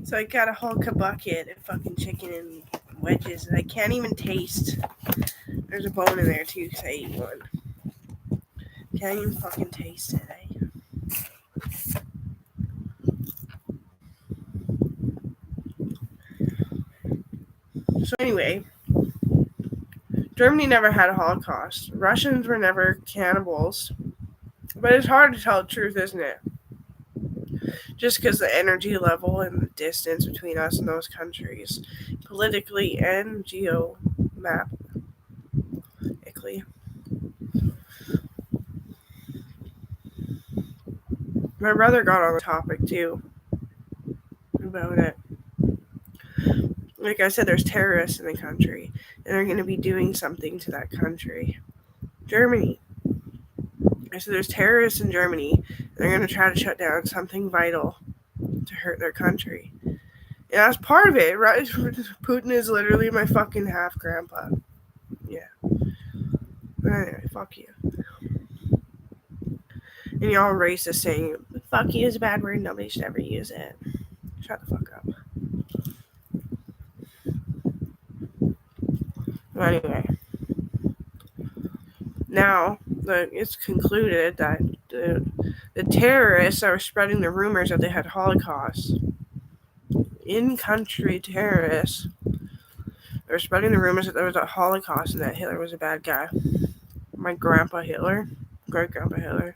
So I got a whole bucket of fucking chicken and wedges that I can't even taste. There's a bone in there too because I ate one. Can't even fucking taste it, eh? So anyway, Germany never had a Holocaust. Russians were never cannibals. But it's hard to tell the truth, isn't it? Just because the energy level and the distance between us and those countries, politically and geomatically. My brother got on the topic too about it. Like I said, there's terrorists in the country, and they're going to be doing something to that country. Germany. I said there's terrorists in Germany, and they're going to try to shut down something vital to hurt their country. And that's part of it, right? Putin is literally my fucking half grandpa. Yeah. But anyway, fuck you. And y'all racist saying, fuck you is a bad word, nobody should ever use it. Shut the fuck up. Well, anyway. Now, it's concluded that the terrorists that were spreading the rumors that they had Holocaust, in-country terrorists, they were spreading the rumors that there was a Holocaust and that Hitler was a bad guy. My grandpa Hitler, great-grandpa Hitler.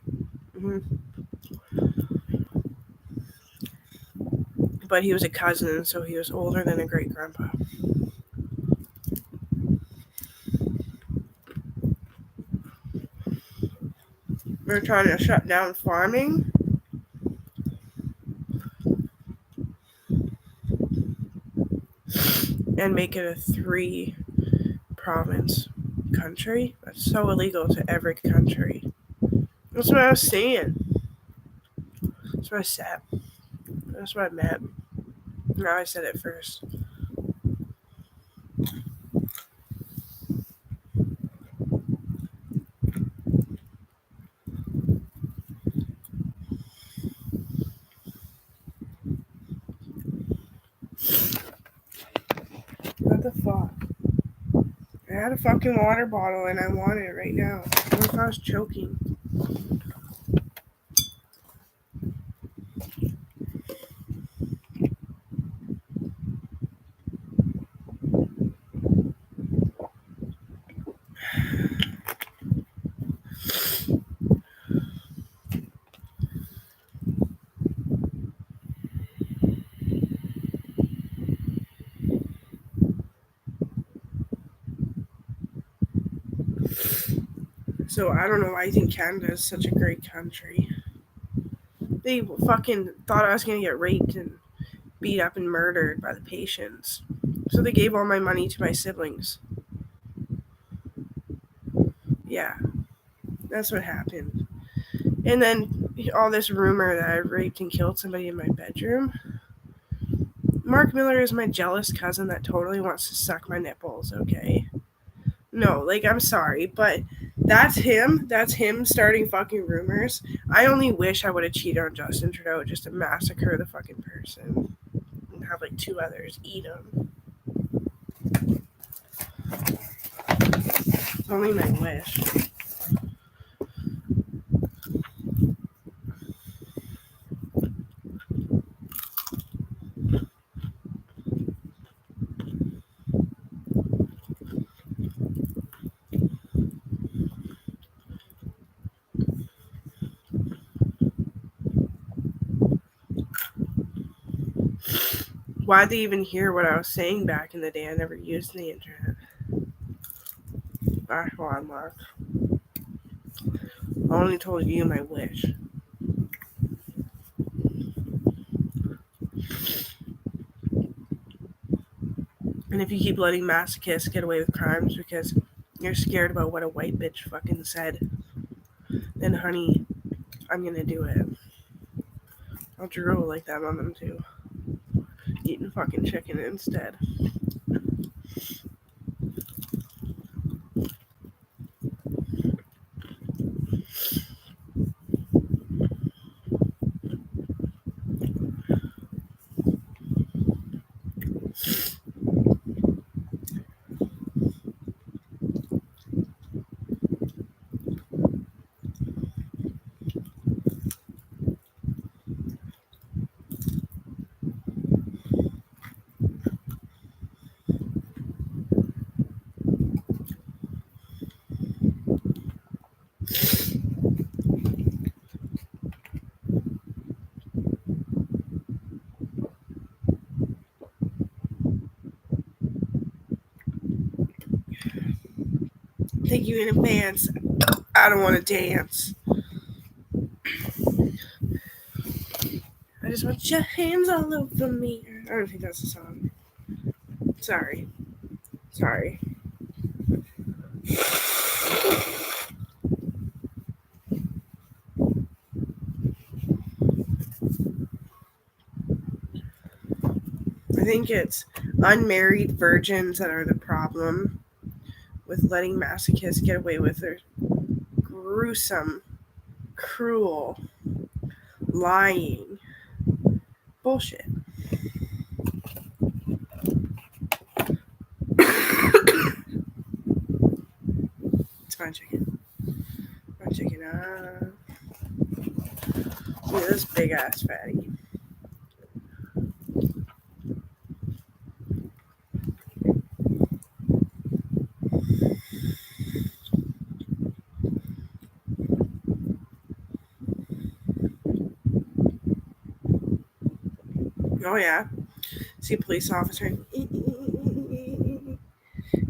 But he was a cousin, so he was older than a great-grandpa. They're trying to shut down farming. And make it a 3-province country. That's so illegal to every country. That's what I was saying. That's what I said. That's what I meant. Now I said it first. What the fuck? I had a fucking water bottle and I want it right now. What if I was choking? So I don't know why you think Canada is such a great country. They fucking thought I was gonna get raped and beat up and murdered by the patients. So they gave all my money to my siblings. Yeah, that's what happened. And then all this rumor that I raped and killed somebody in my bedroom. Mark Miller is my jealous cousin that totally wants to suck my nipples, okay? No, like, I'm sorry, but that's him. That's him starting fucking rumors. I only wish I would have cheated on Justin Trudeau just to massacre the fucking person and have, like, 2 others eat him. It's only my wish. Why'd they even hear what I was saying back in the day? I never used the internet. Back on, Mark. I only told you my wish. And if you keep letting masochists get away with crimes because you're scared about what a white bitch fucking said, then honey, I'm gonna do it. I'll drool like that on them too. Eating fucking chicken instead. thank you in advance. I don't want to dance. I just want your hands all over me. I don't think that's the song. Sorry. I think it's unmarried virgins that are the problem with letting masochists get away with their gruesome, cruel, lying bullshit. It's fine, chicken. Fine, chicken. Look at this big ass fatty. Oh yeah. See a police officer.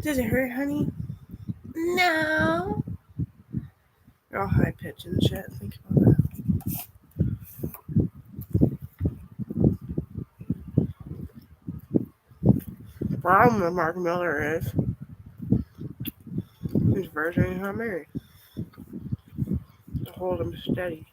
Does it hurt, honey? No. They're all high pitched and shit. Think about that. The problem with Mark Miller is his virgin is not married. To hold him steady.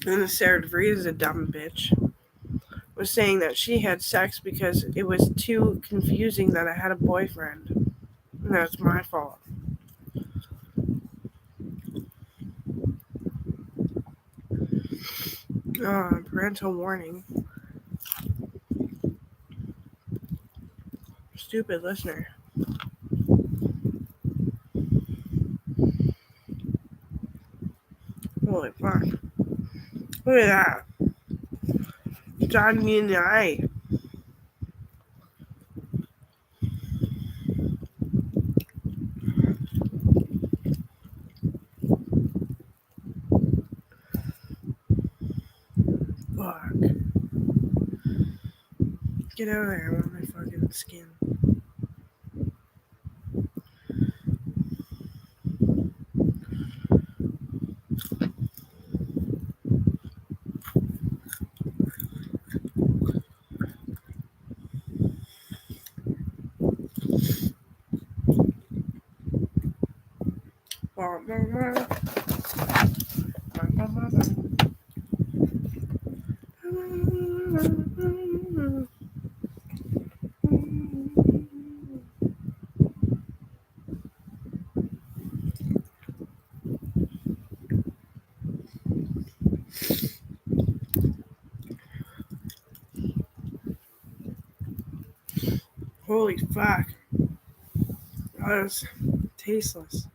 And the Sarah DeVries is a dumb bitch. Was saying that she had sex because it was too confusing that I had a boyfriend. And that's my fault. Parental warning. Stupid listener. Holy fuck. Look at that. Stabbed me in the eye. Fuck. Get out of there. I want my fucking skin. Holy fuck. That was tasteless.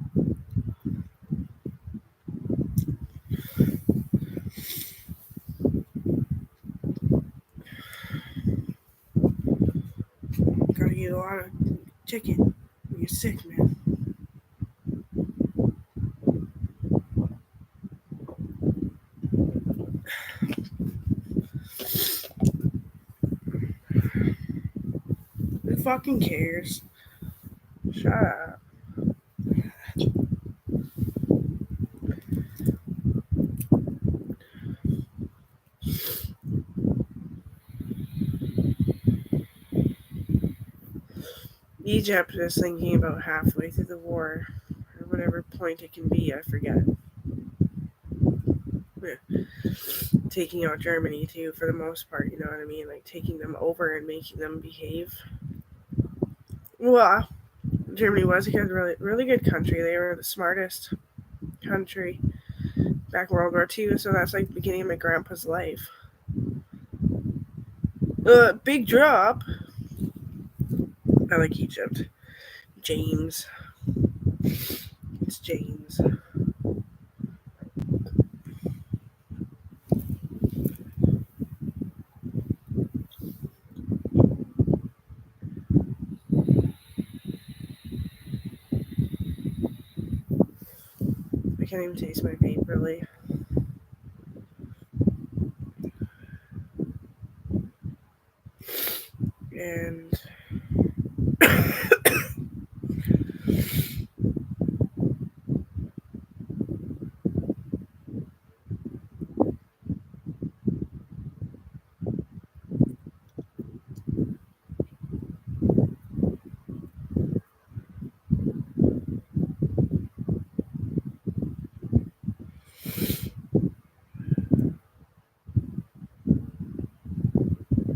Gotta eat a lot of chicken when you're sick, man. Who fucking cares? Shut up. Egypt is thinking about halfway through the war, or whatever point it can be, I forget. Yeah. Taking out Germany too, for the most part, you know what I mean? Like taking them over and making them behave. Well, Germany was a good, really good country. They were the smartest country back in World War II, so that's like the beginning of my grandpa's life. Big drop. I like Egypt. James. It's James. I can't even taste my vape, really. And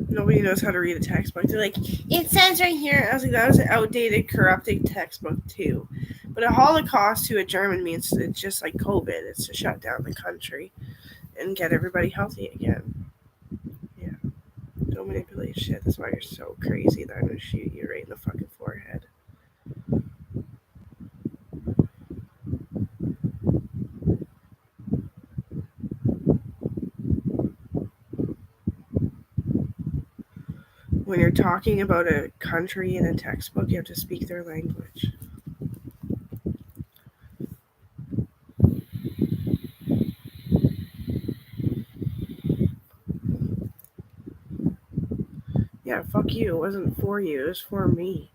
nobody knows how to read a textbook. They're like, it says right here. I was like, that was an outdated, corrupted textbook too. But a Holocaust to a German means it's just like COVID. It's to shut down the country and get everybody healthy again. Yeah. Don't manipulate shit. That's why you're so crazy that I'm gonna shoot you right in the fucking forehead. When you're talking about a country in a textbook, you have to speak their language. Yeah, fuck you. It wasn't for you. It was for me.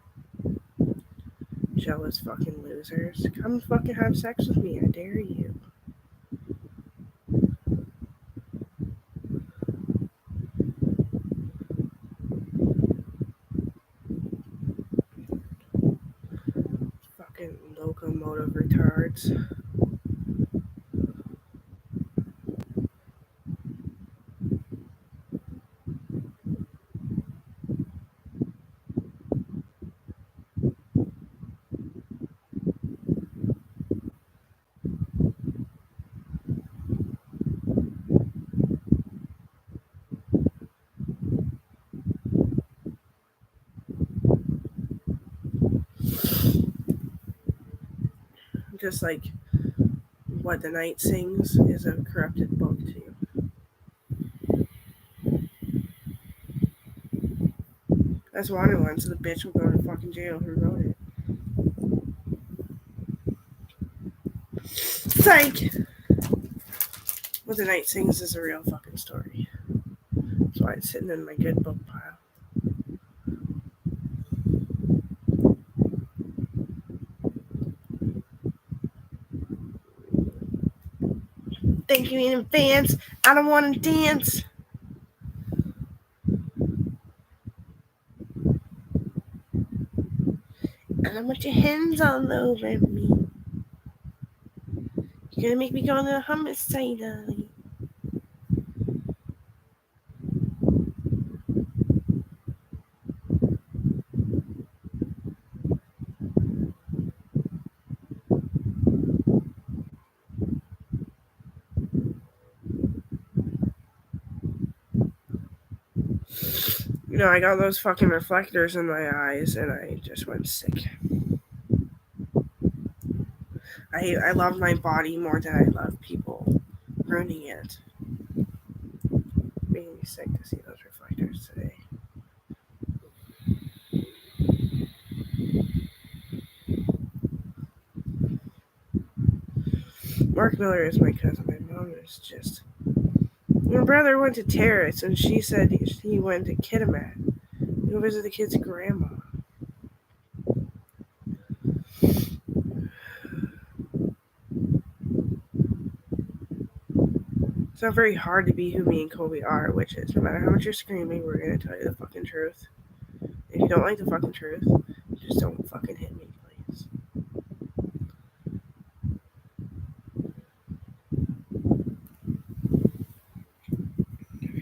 Jealous fucking losers. Come fucking have sex with me. I dare you. Fucking locomotive retards. Just like What the Night Sings is a corrupted book too. That's wanted one, so the bitch will go to fucking jail who wrote it. Psych! What the Night Sings is a real fucking story. That's why it's sitting in my good book pile. Thank you in advance. I don't want to dance. I don't want your hands all over me. You're gonna make me go on the homicidal. You know, I got those fucking reflectors in my eyes and I just went sick. I love my body more than I love people ruining it. Making me sick to see those reflectors today. Mark Miller is my cousin. My mom is just... My brother went to Terrace and she said he went to Kitimat. Go visit the kid's grandma. It's not very hard to be who me and Kobe are, which is no matter how much you're screaming, we're gonna tell you the fucking truth. If you don't like the fucking truth, just don't fucking hit me, please.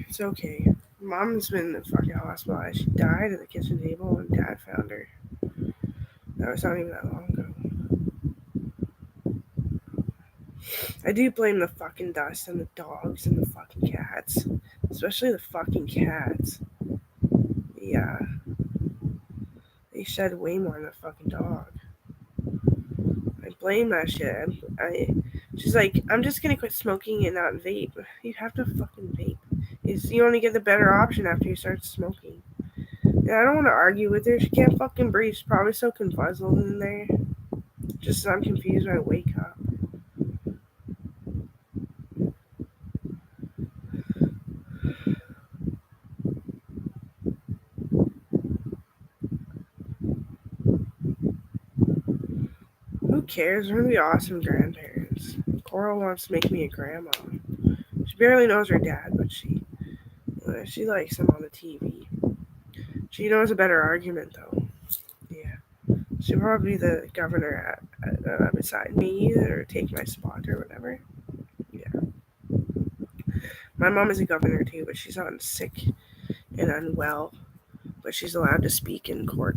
It's okay. Mom's been in the fucking hospital. She died at the kitchen table and Dad found her. That was not even that long ago. I do blame the fucking dust and the dogs and the fucking cats. Especially the fucking cats. Yeah. They shed way more than the fucking dog. I blame that shit. She's like, I'm just gonna quit smoking and not vape. You have to fucking vape. You only get the better option after you start smoking. And I don't want to argue with her. She can't fucking breathe. She's probably so confuzzled in there. Just I'm confused when I wake up. Who cares? We're gonna be awesome grandparents. Coral wants to make me a grandma. She barely knows her dad, but she likes him on the TV. She knows a better argument though. Yeah, she'll probably be the governor beside me or take my spot or whatever. Yeah, my mom is a governor too, but she's on sick and unwell. But she's allowed to speak in court.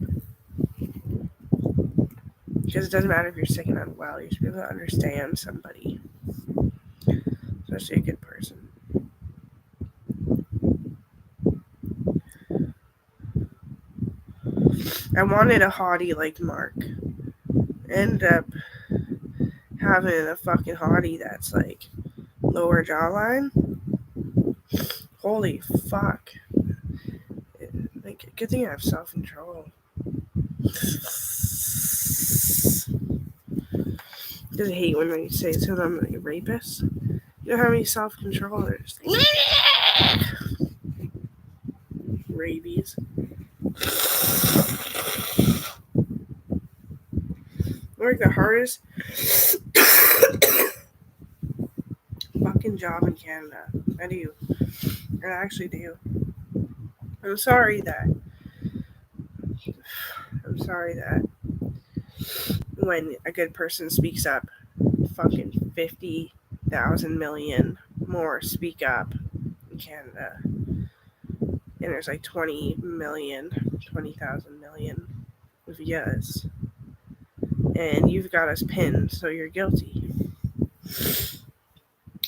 Because it doesn't matter if you're sick and unwell, you should be able to understand somebody, especially a good person. I wanted a hottie like Mark. Ended up having a fucking hottie that's like lower jawline. Holy fuck. Like, good thing I have self control. Does it hate when they say to them like a rapist? You don't have any self control. They're just rabies. Like the hardest fucking job in Canada. I do. I actually do. I'm sorry that when a good person speaks up, fucking 50,000 million more speak up in Canada. And there's like 20,000 million of yes. And you've got us pinned, so you're guilty.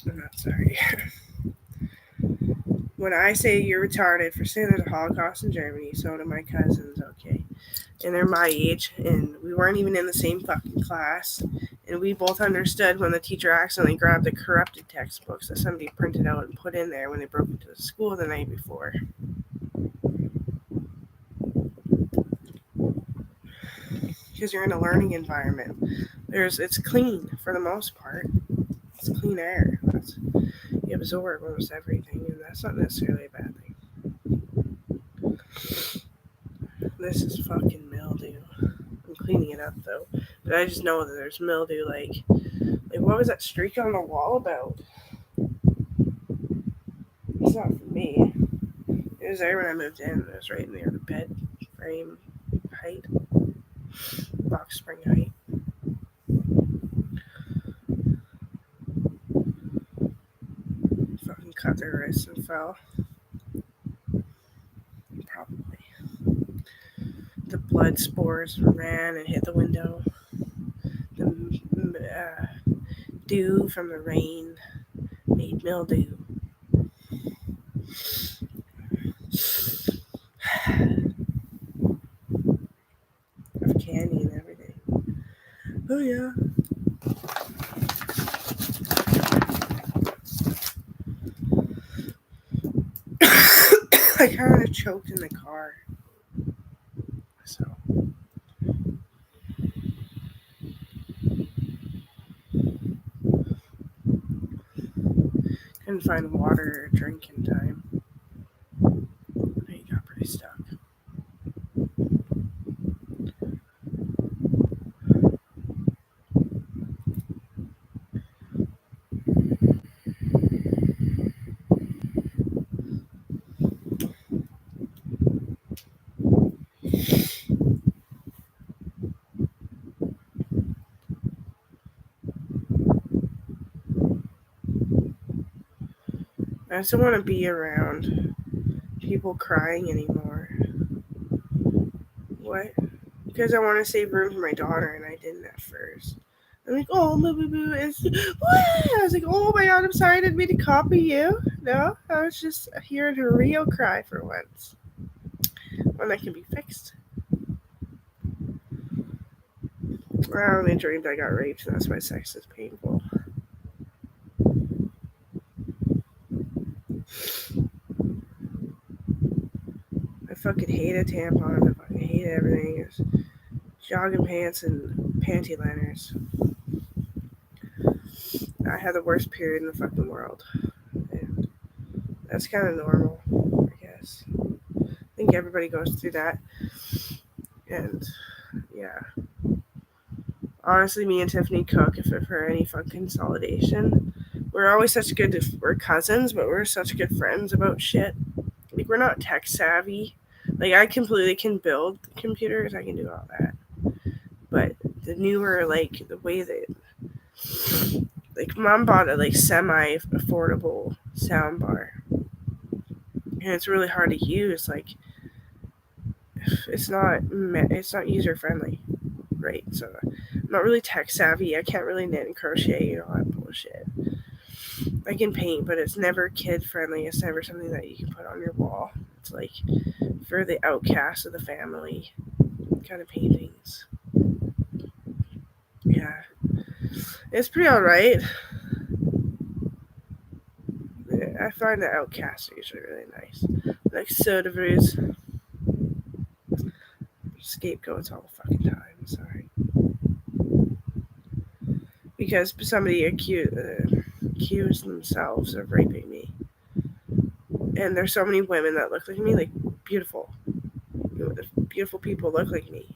I'm not sorry. When I say you're retarded for saying there's a Holocaust in Germany, so do my cousins, okay? And they're my age, and we weren't even in the same fucking class. And we both understood when the teacher accidentally grabbed the corrupted textbooks that somebody printed out and put in there when they broke into the school the night before. Because you're in a learning environment. It's clean for the most part. It's clean air. You absorb almost everything, and that's not necessarily a bad thing. This is fucking mildew. I'm cleaning it up though, but I just know that there's mildew. Like what was that streak on the wall about? It's not for me. It was there when I moved in. It was right near the bed frame height, box spring height. Fucking cut their wrists and fell. Probably. The blood spores ran and hit the window. The dew from the rain made mildew. Of candy and everything. Oh yeah. I kind of choked in the car. So. Couldn't find water or drink in time. I got pretty stuck. I just don't want to be around people crying anymore. What? Because I want to save room for my daughter, and I didn't at first. I'm like, oh, boo, boo, boo. I was like, oh my god, I'm sorry, I didn't mean to copy you. No, I was just hearing her real cry for once. One that can be fixed. I only dreamed I got raped, and that's why sex is painful. I fucking hate a tampon. I fucking hate everything. It's jogging pants and panty liners. I had the worst period in the fucking world. And that's kind of normal, I guess. I think everybody goes through that. And yeah. Honestly, me and Tiffany cook if for any fun consolidation. We're always such good, we're cousins, but we're such good friends about shit. Like, we're not tech savvy. Like, I completely can build computers, I can do all that. But the newer, like, the way that, like, mom bought a, like, semi affordable sound bar. And it's really hard to use. Like, it's not user friendly, right? So I'm not really tech savvy. I can't really knit and crochet, all that bullshit. I can paint, but it's never kid friendly. It's never something that you can put on your wall. It's like for the outcasts of the family kind of paintings. Yeah, it's pretty alright. I find the outcasts are usually really nice. Like soda brews, scapegoats all the fucking time. Sorry, because somebody accused themselves of raping me, and there's so many women that look like me, like beautiful, beautiful people look like me.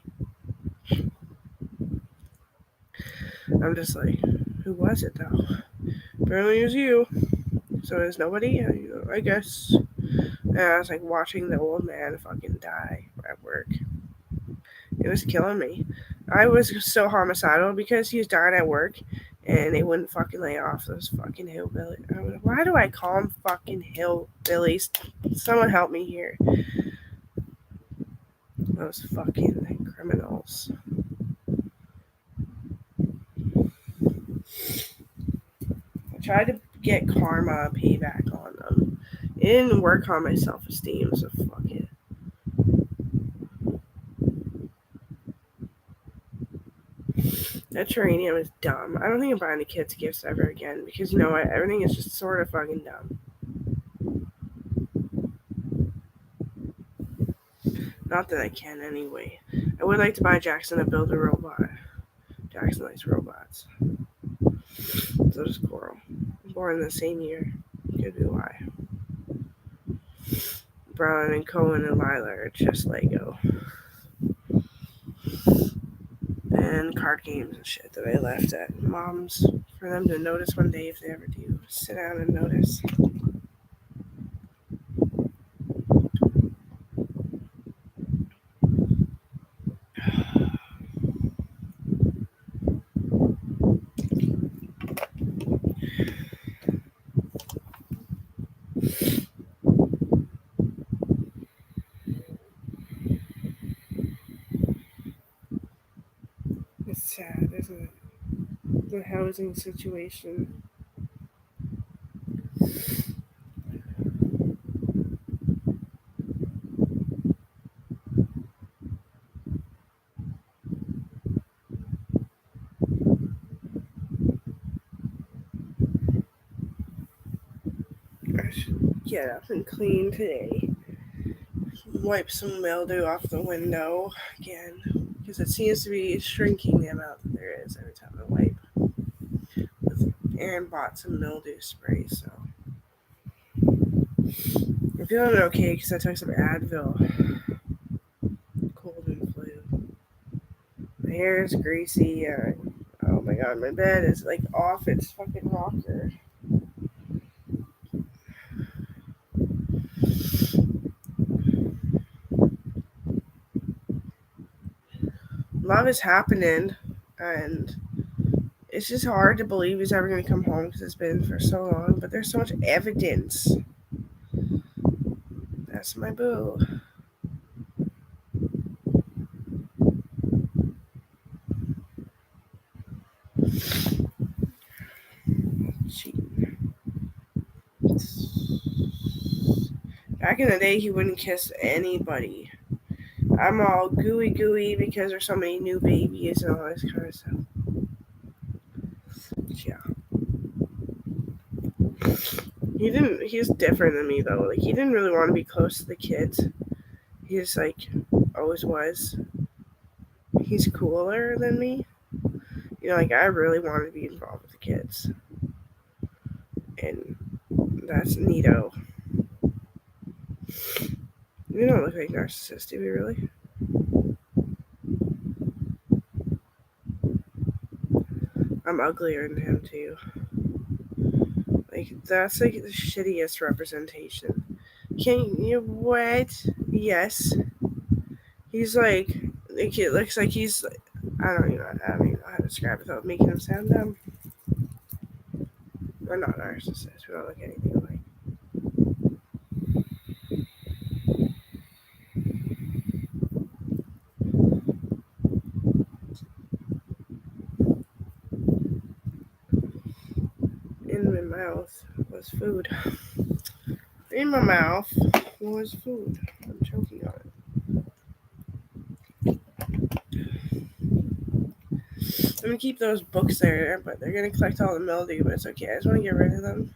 I'm just like, who was it though? Apparently it was you. So there's nobody, I guess. And I was like watching the old man fucking die at work. It was killing me. I was so homicidal because he was dying at work and they wouldn't fucking lay off those fucking hillbillies. Why do I call them fucking hillbillies? Someone help me here. Those fucking criminals. I tried to get karma payback on them. It didn't work on my self esteem, so fuck it. That geranium is dumb. I don't think I'm buying the kids gifts ever again because you know what? Everything is just sort of fucking dumb. Not that I can anyway. I would like to buy Jackson a build a robot. Jackson likes robots. So does Coral. Born in the same year. Could be why. Brown and Cohen and Lila are just Lego. And card games and shit that I left at mom's for them to notice one day if they ever do. Sit down and notice. It's sad, isn't it? The housing situation. I should get up and clean today. Wipe some mildew off the window again because it seems to be shrinking the amount that there is every time I wipe. Aaron bought some mildew spray, so I'm feeling okay because I took some Advil. Cold and flu. My hair is greasy. Oh my god, my bed is like off its fucking rocker. Love is happening, and it's just hard to believe he's ever going to come home because it's been for so long. But there's so much evidence. That's my boo. Back in the day, he wouldn't kiss anybody. I'm all gooey because there's so many new babies and all this kind of stuff. Yeah. He's different than me though. Like, he didn't really want to be close to the kids. He just, like, always was. He's cooler than me. Like, I really wanted to be involved with the kids. And that's neato. We don't look like narcissists, do we really? I'm uglier than him too. Like, that's like the shittiest representation. Can you what? Yes. He's like it looks like he's I don't even know how to describe it without making him sound dumb. We're not narcissists. We don't look anything alike. In my mouth was food. In my mouth was food. I'm choking on it. I'm gonna keep those books there, but they're gonna collect all the mildew, but it's okay. I just want to get rid of them.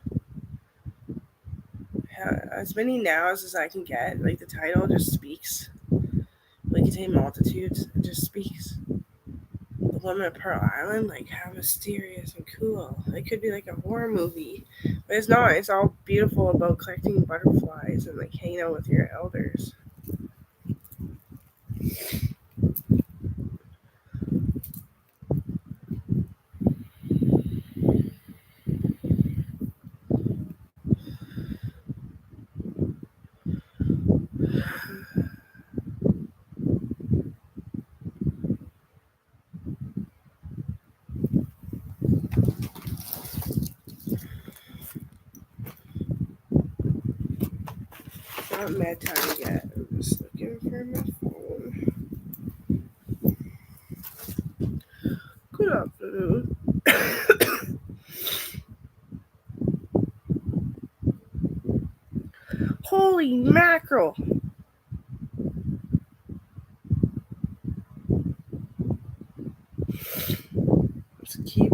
As many nows as I can get. Like, the title just speaks. Like, contain multitudes. It just speaks. The Woman of Pearl Island, like, how mysterious and cool. It could be like a horror movie, but it's not. It's all beautiful about collecting butterflies and, like, hanging out with your elders. Not mad time yet. I'm just looking for my phone. Good afternoon. Holy mackerel!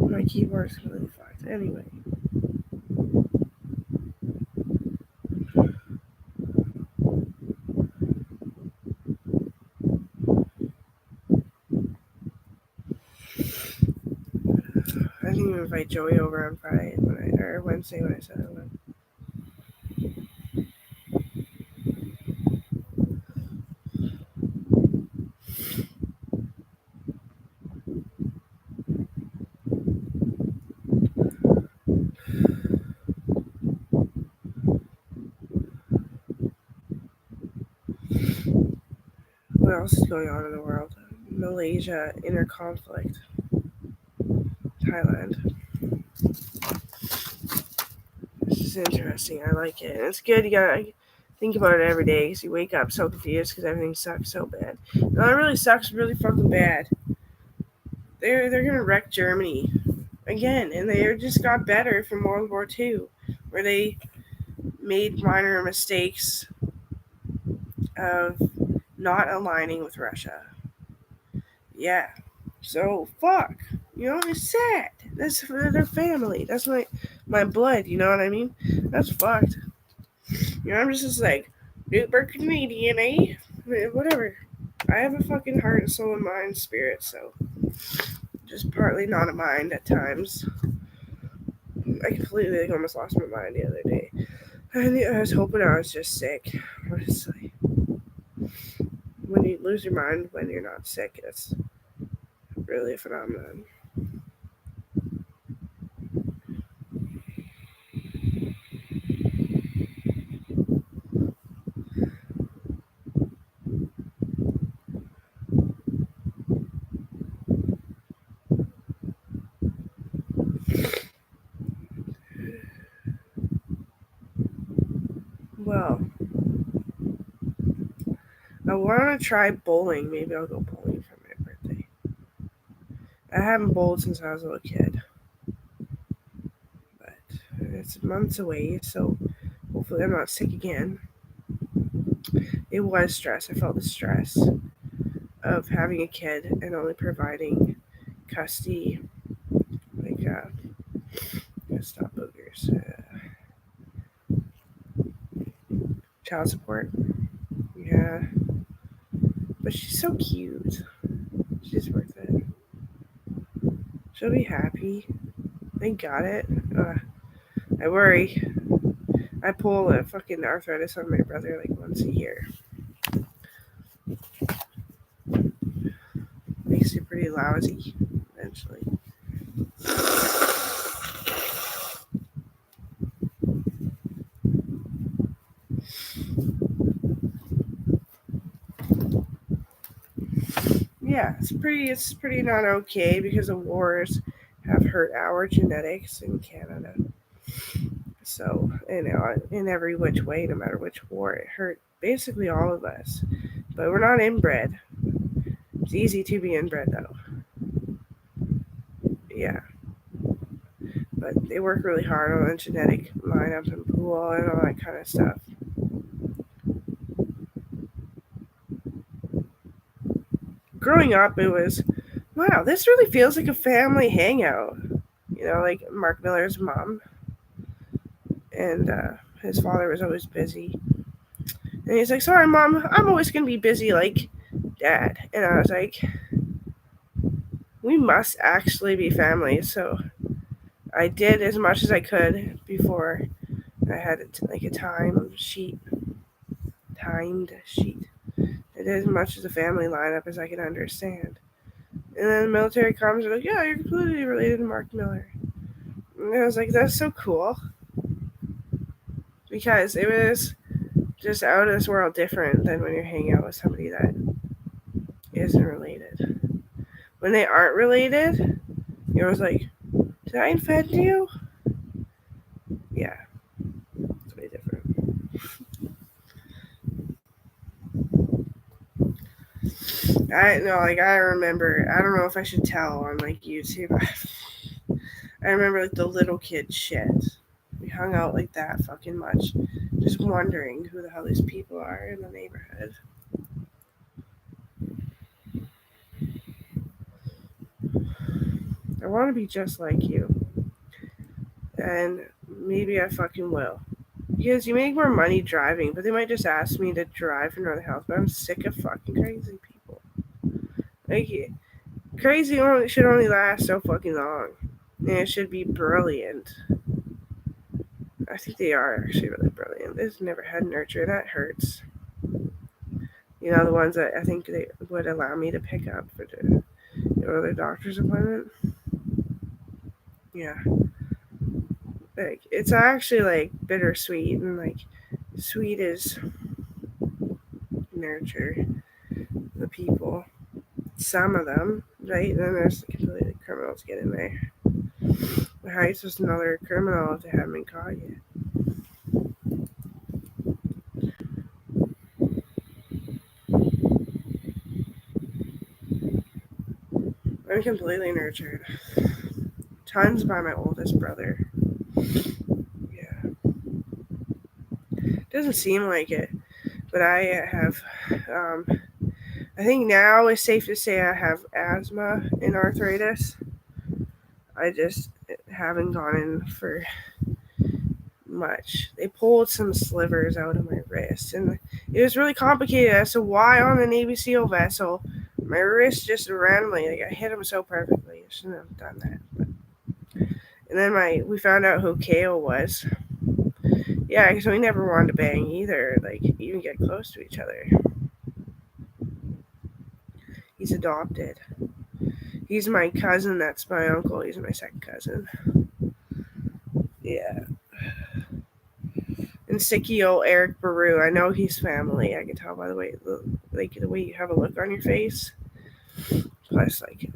My keyboard's really fucked. Anyway. I didn't even invite Joey over on Friday or Wednesday when I said I would. What else is going on in the world? Malaysia, inner conflict. Thailand. This is interesting. I like it. And it's good. You gotta think about it every day because you wake up so confused because everything sucks so bad. No, it really sucks really fucking bad. They're gonna wreck Germany again, and they just got better from World War II, where they made minor mistakes of not aligning with Russia. Yeah. So fuck. It's sad. That's for their family. That's my blood. You know what I mean? That's fucked. I'm just like super Canadian, eh? Whatever. I have a fucking heart, soul, and mind, spirit. So just partly not a mind at times. I completely almost lost my mind the other day. I was hoping I was just sick. Honestly, when you lose your mind when you're not sick, it's really a phenomenon. Well, I want to try bowling. Maybe I'll go bowling for my birthday. I haven't bowled since I was a little kid, but it's months away, so hopefully I'm not sick again. it was stress. I felt the stress of having a kid and only providing custody, like stop boogers, child support. Yeah, but she's so cute. She's worth it. She'll be happy. They got it. I worry. I pull a fucking arthritis on my brother like once a year. Makes you pretty lousy eventually. Yeah, it's pretty not okay because the wars have hurt our genetics in Canada. So, in every which way, no matter which war, it hurt basically all of us. But we're not inbred. It's easy to be inbred though. Yeah, but they work really hard on the genetic lineup and pool and all that kind of stuff. Growing up, it was, wow, this really feels like a family hangout. Like Mark Miller's mom and his father was always busy. And he's like, sorry, Mom, I'm always going to be busy like Dad. And I was like, we must actually be family. So I did as much as I could before I had like a timed sheet. I did as much as a family lineup as I could understand. And then the military comes and like, yeah, you're completely related to Mark Miller. And I was like, that's so cool. Because it was just out of this world different than when you're hanging out with somebody that isn't related. When they aren't related, you're always like, did I offend you? Yeah, it's way different. I know, like I remember. I don't know if I should tell on like YouTube. I remember like the little kid shit. We hung out like that fucking much, just wondering who the hell these people are in the neighborhood. I want to be just like you, and maybe I fucking will. Because you make more money driving, but they might just ask me to drive for Northern Health. But I'm sick of fucking crazy people. Like, crazy should only last so fucking long. And it should be brilliant. I think they are actually really brilliant. They've never had nurture. That hurts. The ones that I think they would allow me to pick up for their doctor's appointment. Yeah. Like, it's actually like bittersweet, and like sweet is nurture the people. Some of them, right? And then there's completely criminals get in there. How are you supposed to know they're a criminal if they haven't been caught yet? I'm completely nurtured. Tons by my oldest brother. Yeah. Doesn't seem like it, but I have, I think now it's safe to say I have asthma and arthritis. I just haven't gone in for much. They pulled some slivers out of my wrist, and it was really complicated as to why on a Navy SEAL vessel my wrist just randomly, like I hit him so perfectly. I shouldn't have done that. But. And then we found out who Kale was. Yeah, because we never wanted to bang either, like even get close to each other. He's adopted. He's my cousin. That's my uncle. He's my second cousin. Yeah. And Sikio Eric Baru. I know he's family. I can tell by the way you have a look on your face. Plus, like,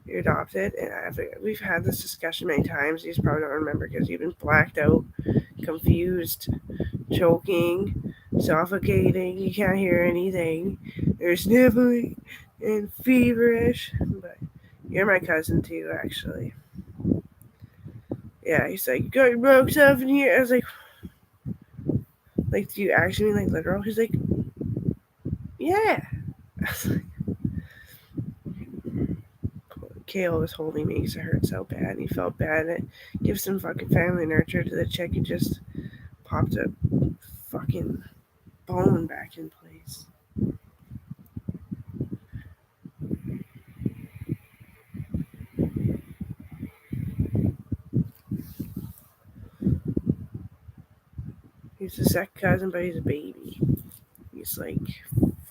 you're adopted, and we've had this discussion many times. You just probably don't remember because you've been blacked out, confused, choking, suffocating. You can't hear anything. You're sniffling and feverish. But you're my cousin too, actually. Yeah, he's like, got your broke stuff in here. I was like, Like, do you actually mean like literal? He's like, yeah. Kale was holding me because it hurt so bad. And he felt bad. And it gives some fucking family nurture to the chick who just popped a fucking bone back in place. He's a second cousin, but he's a baby. He's like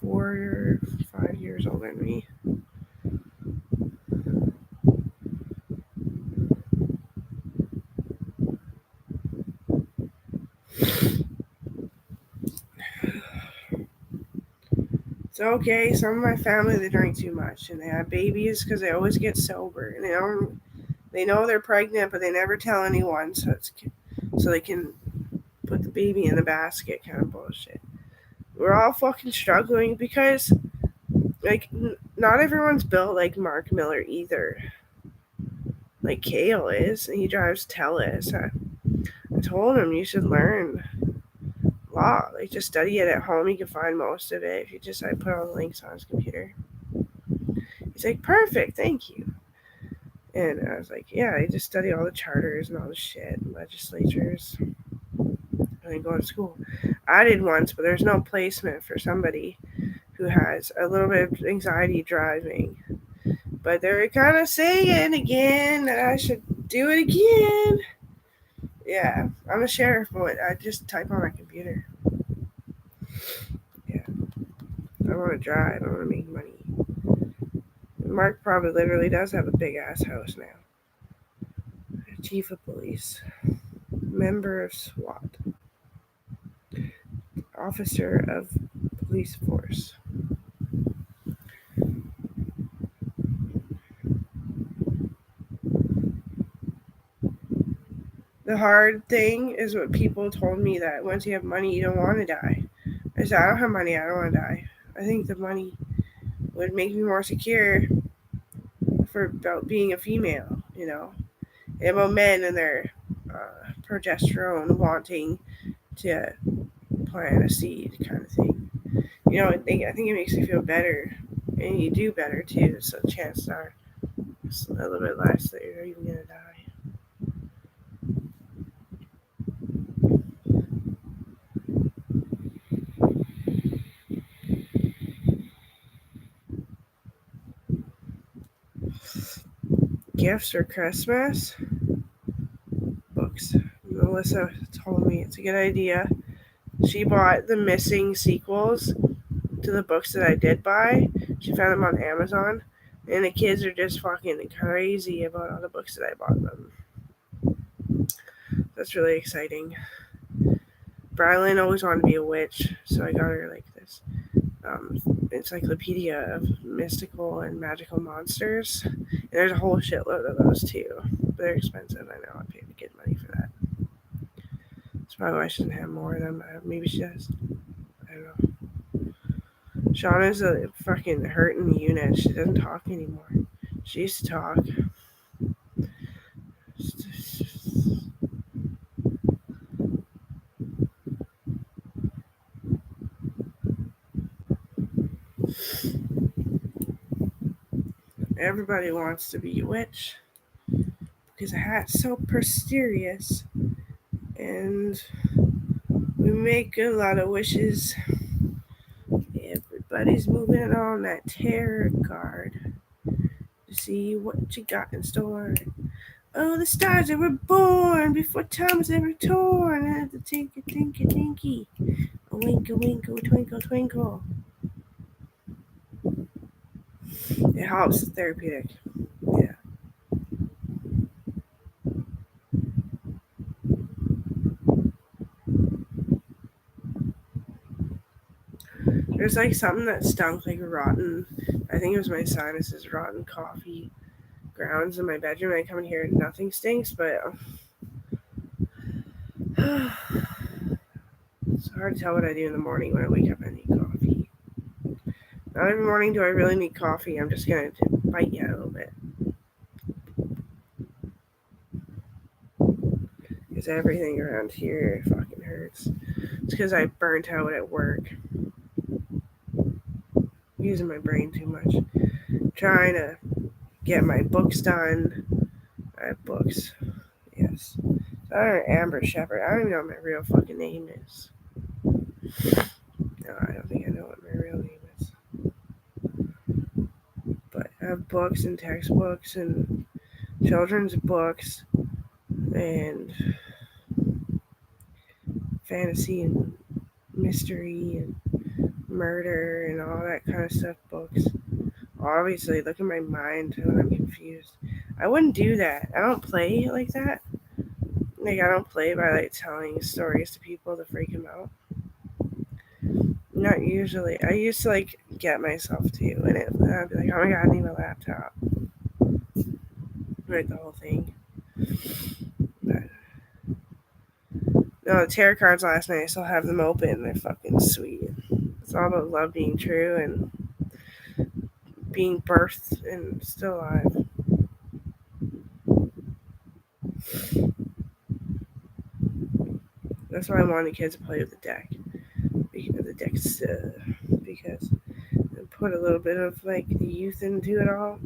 4 or 5 years older than me. It's okay. Some of my family, they drink too much and they have babies because they always get sober and they know they're pregnant, but they never tell anyone, so they can put the baby in the basket, kind of bullshit. We're all fucking struggling because like not everyone's built like Mark Miller either. Like Kale is, and he drives Telus. I told him you should learn law. Like just study it at home. You can find most of it if you just put all the links on his computer. He's like, perfect, thank you. And I was like, yeah, I just study all the charters and all the shit, and legislatures, and then go to school. I did once, but there's no placement for somebody who has a little bit of anxiety driving. But they're kind of saying again that I should do it again. Yeah, I'm a sheriff, but I just type on my computer. Yeah, I want to drive. I want to make money. Mark probably literally does have a big ass house now. Chief of police, member of SWAT, officer of police force. The hard thing is what people told me, that once you have money, you don't want to die. I said, I don't have money, I don't want to die. I think the money would make me more secure for about being a female, you know, and about men and their progesterone wanting to plant a seed kind of thing. You know, I think it makes you feel better, and you do better too. So chances are it's a little bit less that you're even gonna die. Gifts for Christmas? Books. Melissa told me it's a good idea. She bought the missing sequels to the books that I did buy. She found them on Amazon, and the kids are just fucking crazy about all the books that I bought them. That's really exciting. Brylan always wanted to be a witch, so I got her like this encyclopedia of mystical and magical monsters. And there's a whole shitload of those too. They're expensive. I know. I paid good money for that. That's probably why I shouldn't have more of them. Maybe she does. I don't know. Shauna's a fucking hurting unit. She doesn't talk anymore. She used to talk. Everybody wants to be a witch because the hat's so mysterious, and we make a lot of wishes. Everybody's moving on that tarot card to see what you got in store. Oh, the stars that were born before time was ever torn. And the tinky, tinky, tinky. A winkle, winkle, twinkle, twinkle. It helps. It's therapeutic. Yeah. There's like something that stunk like rotten. I think it was my sinuses, rotten coffee grounds in my bedroom. I come in here and nothing stinks, but it's hard to tell what I do in the morning when I wake up and need coffee. Not every morning do I really need coffee. I'm just gonna bite you a little bit. Because everything around here fucking hurts. It's because I burnt out at work. Using my brain too much. Trying to get my books done. I have books. Yes. So I don't know, Amber Shepherd. I don't even know what my real fucking name is. No, I don't think I know what my real name is. But I have books and textbooks and children's books and fantasy and mystery and murder and all that kind of stuff books. Obviously, look at my mind when I'm confused. I wouldn't do that. I don't play like that. Like, I don't play by like telling stories to people to freak them out. Not usually. I used to like get myself to, and I'd be like, oh my god, I need my laptop. Write the whole thing. But, no, the tarot cards last night, I still have them open. They're fucking sweet. It's all about love being true and being birthed and still alive. That's why I wanted kids to play with the deck. Because the deck's because put a little bit of like the youth into it all.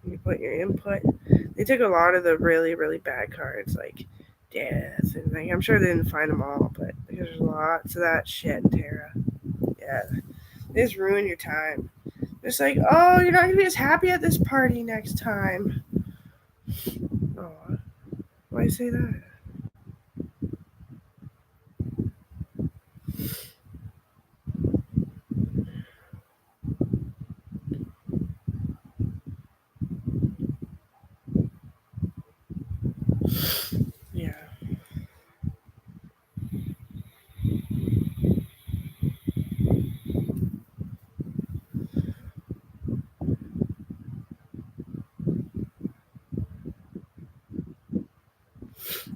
You put your input. They took a lot of the really, really bad cards like death and like I'm sure they didn't find them all, but there's lots of that shit in Terra. Yeah. They just ruin your time. It's like, oh, you're not gonna be as happy at this party next time. Oh, why say that? Yeah.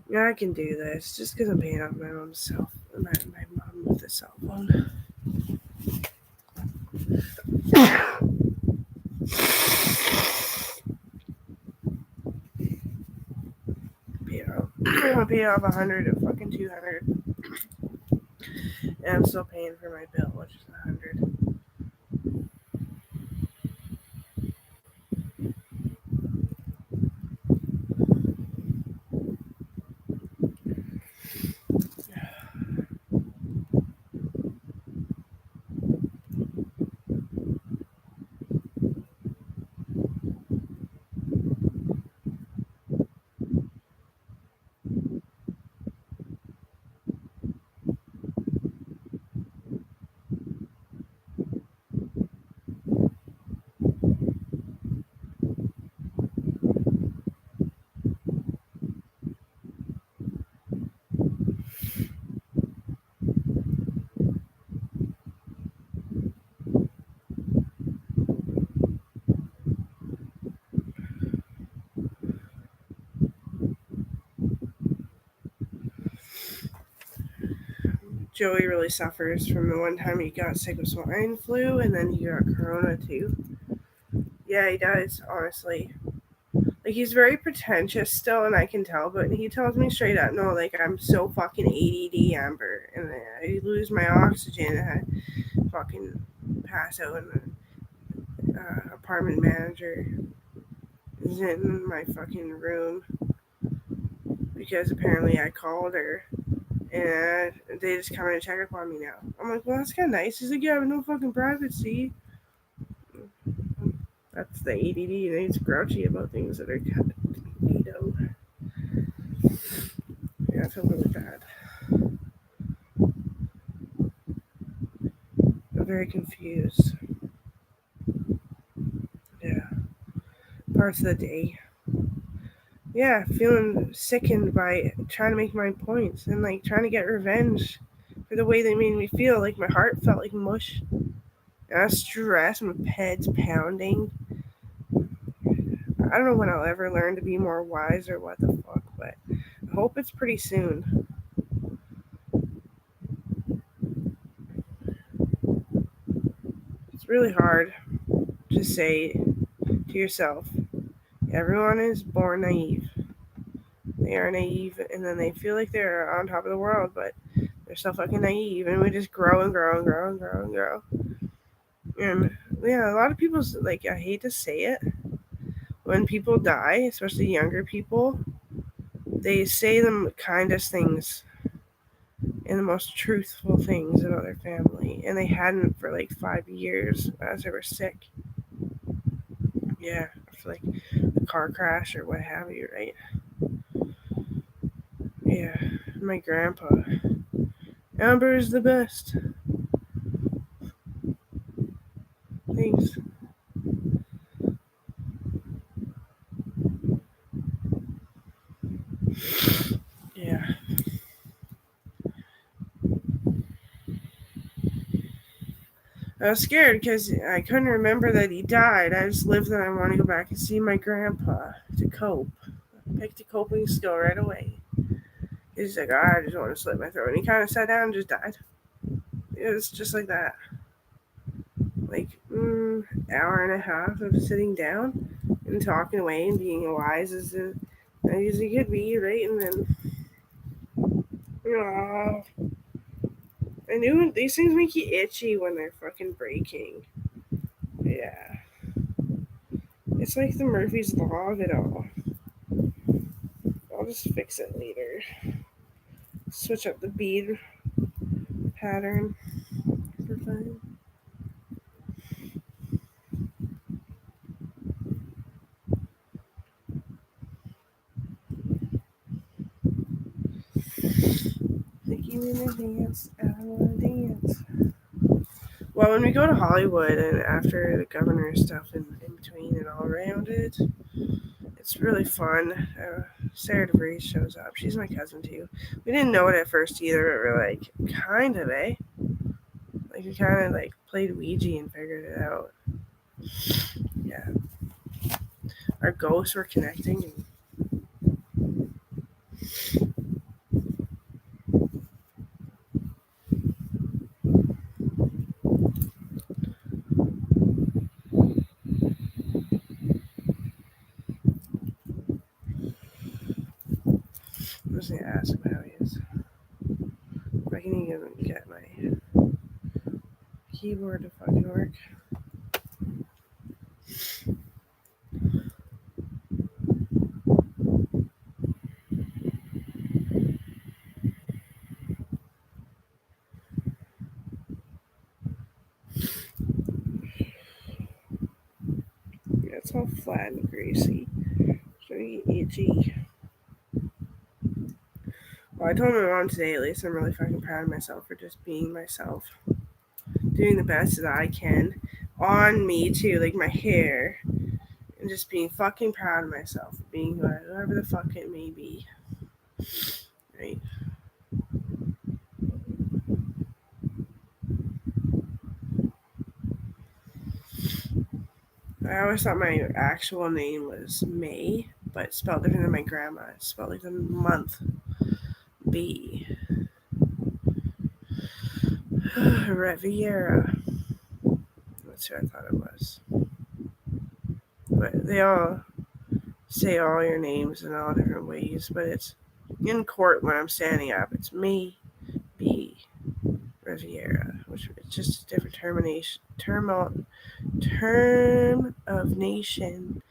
Yeah, I can do this just because I'm paying off my mom's my mom with a cell phone. I'll pay off 100 and fucking 200, and I'm still paying for my bill, which is 100. Joey really suffers from the one time he got sick with swine flu, and then he got corona too. Yeah, he does, honestly. Like, he's very pretentious still, and I can tell, but he tells me straight up, no, like, I'm so fucking ADD, Amber, and I lose my oxygen, and I fucking pass out, and the apartment manager is in my fucking room because apparently I called her, and they just come in and check up on me now. I'm like, well, that's kind of nice. He's like, yeah, but no fucking privacy. That's the ADD, and he's grouchy about things that are kind of, yeah, I feel really bad. I'm very confused. Yeah, parts of the day. Yeah, feeling sickened by trying to make my points and like trying to get revenge for the way they made me feel. Like my heart felt like mush. And I was stressed, my head's pounding. I don't know when I'll ever learn to be more wise or what the fuck, but I hope it's pretty soon. It's really hard to say to yourself, everyone is born naive. They are naive and then they feel like they're on top of the world, but They're so fucking naive, and we just grow and grow and grow and grow and grow. And yeah, a lot of people's like, I hate to say it, when people die, especially younger people, they say the kindest things and the most truthful things about their family, and they hadn't for like 5 years as they were sick. Yeah, for like a car crash or what have you, right? Yeah, my grandpa. Amber's the best. Thanks. Yeah. I was scared because I couldn't remember that he died. I just lived and I want to go back and see my grandpa to cope. Picked a coping skill right away. He's like, oh, I just want to slit my throat. And he kind of sat down and just died. It was just like that. Like, hour and a half of sitting down and talking away and being wise as he could be, right? And then, oh, I knew these things make you itchy when they're fucking breaking. Yeah. It's like the Murphy's Law of it all. I'll just fix it later. Switch up the bead pattern for fun. Think you wanna dance? I wanna dance. Well, when we go to Hollywood and after the governor stuff in between and all around it, it's really fun. Sarah DeVries shows up. She's my cousin too. We didn't know it at first either, but we're like, kind of, eh? Like we kind of like played Ouija and figured it out. Yeah, our ghosts were connecting. I'm just gonna ask him how he is. If I can even get my keyboard to fucking work. Yeah, it's all flat and greasy. It's very itchy. Well, I told my mom today, at least I'm really fucking proud of myself for just being myself. Doing the best that I can. On me, too, like my hair. And just being fucking proud of myself. Being whoever the fuck it may be. Right? I always thought my actual name was May, but spelled different than my grandma. It's spelled like the month. B. Riviera. That's who I thought it was. But they all say all your names in all different ways, but it's in court when I'm standing up. It's May B. Riviera, which is just a different term of nation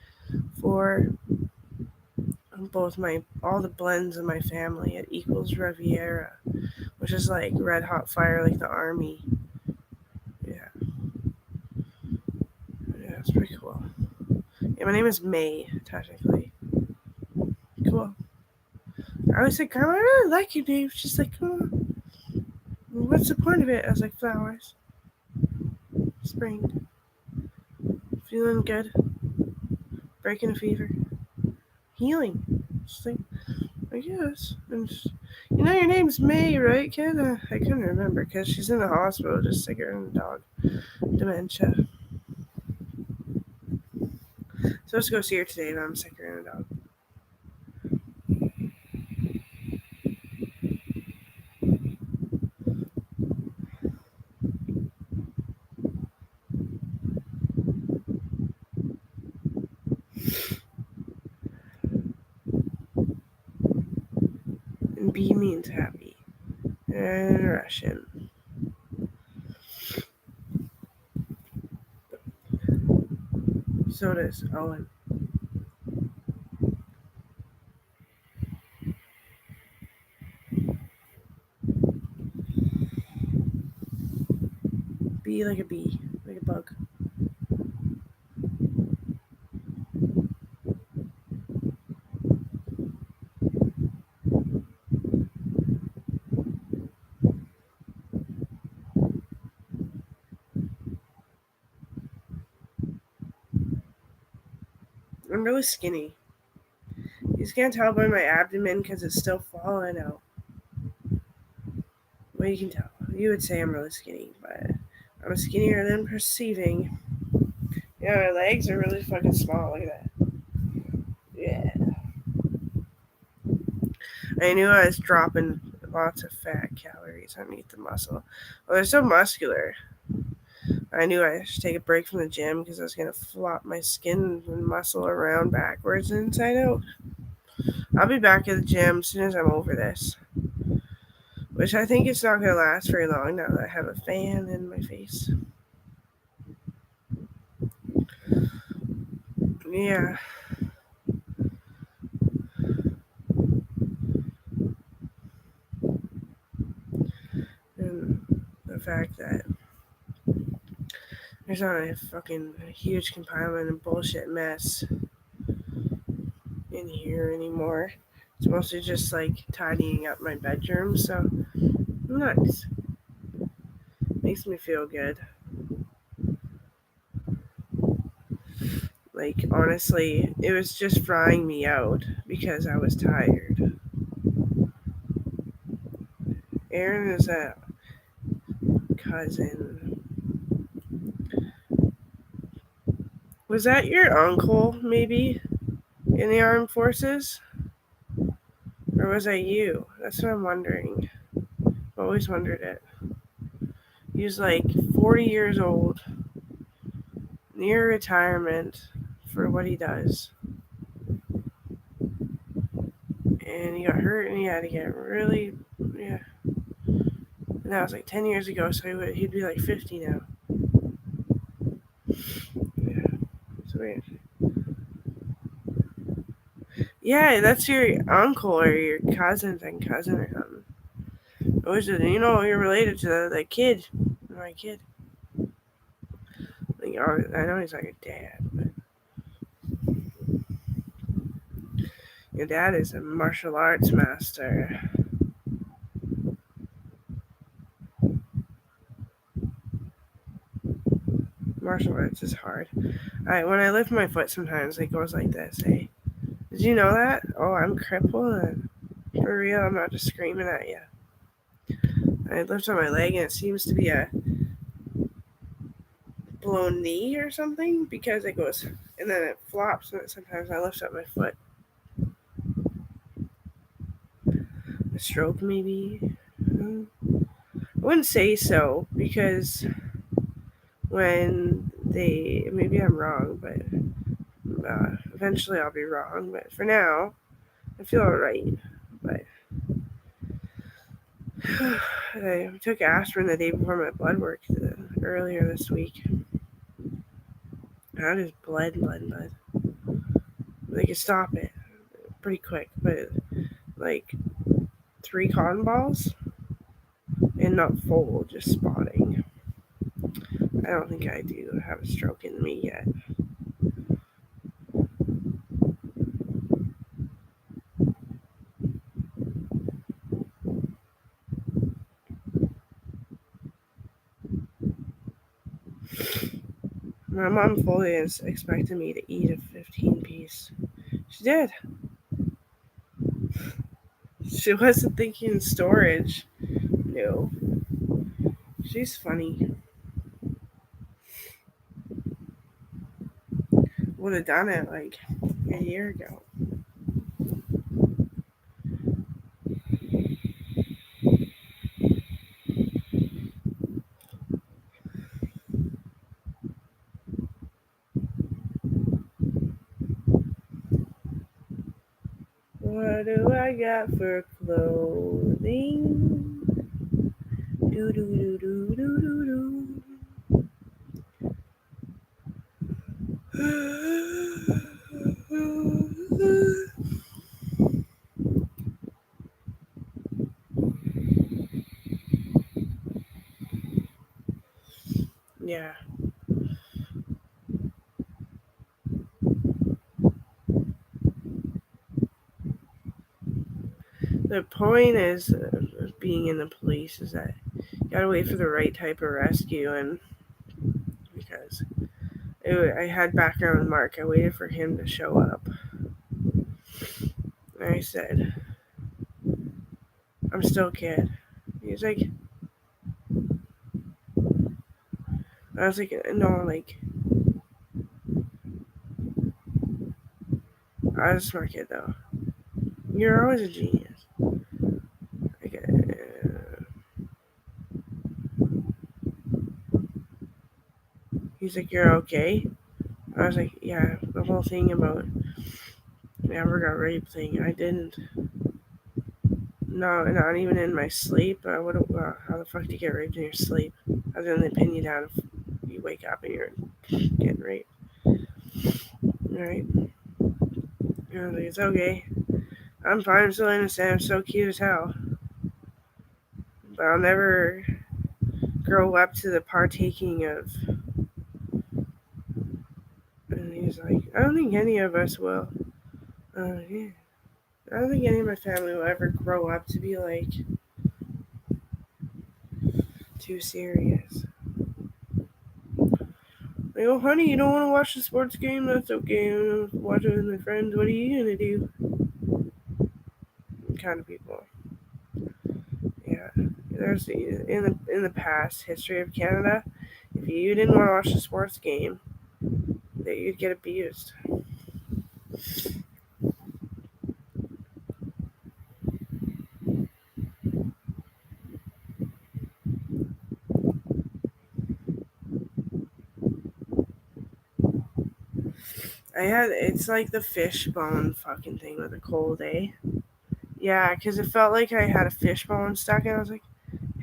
for both all the blends of my family. It equals Riviera, which is like red hot fire, like the army. Yeah, yeah, it's pretty cool. Yeah, my name is May, technically. Cool. I was like, Grandma, I really like your name. She's like, oh, what's the point of it? I was like, flowers. Spring. Feeling good. Breaking a fever. Healing. She's like, I guess. And you know your name's May, right, kid? I couldn't remember because she's in the hospital just sicker than a dog. Dementia. So let's go see her today, but I'm sicker than a dog. And B means happy. And and Russian. So does Owen. Bee like a bee, like a bug. I'm really skinny. You just can't tell by my abdomen because it's still falling out. Well, you can tell. You would say I'm really skinny, but I'm skinnier than perceiving. Yeah, my legs are really fucking small. Look at that. Yeah. I knew I was dropping lots of fat calories underneath the muscle. Well, they're so muscular. I knew I should take a break from the gym because I was going to flop my skin and muscle around backwards and inside out. I'll be back at the gym as soon as I'm over this. Which I think it's not going to last very long now that I have a fan in my face. Yeah. And the fact that there's not a fucking huge compilement and bullshit mess in here anymore. It's mostly just like tidying up my bedroom, so nice. Makes me feel good. Like, honestly, it was just frying me out because I was tired. Aaron is a cousin. Was that your uncle, maybe, in the armed forces? Or was that you? That's what I'm wondering. I've always wondered it. He was like 40 years old, near retirement for what he does. And he got hurt and he had to get really, yeah. And that was like 10 years ago, so he'd be like 50 now. Yeah, it's weird. Yeah, that's your uncle or your cousin's and cousin or something. Always, you're related to the kid, my kid. Like, I know he's like a dad, but your dad is a martial arts master. Martial arts is hard. When I lift my foot, sometimes it goes like this. Hey, did you know that? Oh, I'm crippled. For real, I'm not just screaming at you. I lift on my leg and it seems to be a blown knee or something because it goes and then it flops and sometimes I lift up my foot. A stroke maybe. I wouldn't say so because when maybe I'm wrong, but eventually I'll be wrong. But for now, I feel alright. But I took aspirin the day before my blood work earlier this week. I just bled. They could stop it pretty quick, but like 3 cotton balls and not full, just spotting. I don't think I do have a stroke in me yet. My mom fully is expecting me to eat a 15 piece. She did. She wasn't thinking storage. No. She's funny. Would have done it like a year ago. What do I got for clothing? do do do do do do. Yeah. The point is of being in the police is that you gotta wait for the right type of rescue, and because I had background with Mark, I waited for him to show up. And I said, I'm still a kid. He's like, I was like, no, like, I was a smart kid though. You're always a genius. Like, he's like, you're okay. I was like, yeah, the whole thing about never got raped thing, I didn't. No, not even in my sleep. I would have. How the fuck do you get raped in your sleep? Other than they pin you down if you wake up and you're getting raped, right? I was like, it's okay. I'm fine. I'm still innocent. I'm so cute as hell. But I'll never grow up to the partaking of. And he's like, I don't think any of us will. Yeah. I don't think any of my family will ever grow up to be like too serious. Like, oh, honey, you don't want to watch the sports game? That's okay. I'm gonna watch it with my friends. What are you gonna do? Kind of people. Yeah. There's in the past history of Canada, if you didn't want to watch the sports game, that you'd get abused. It's like the fishbone fucking thing with a cold, eh? Yeah, because it felt like I had a fishbone stuck in. I was like,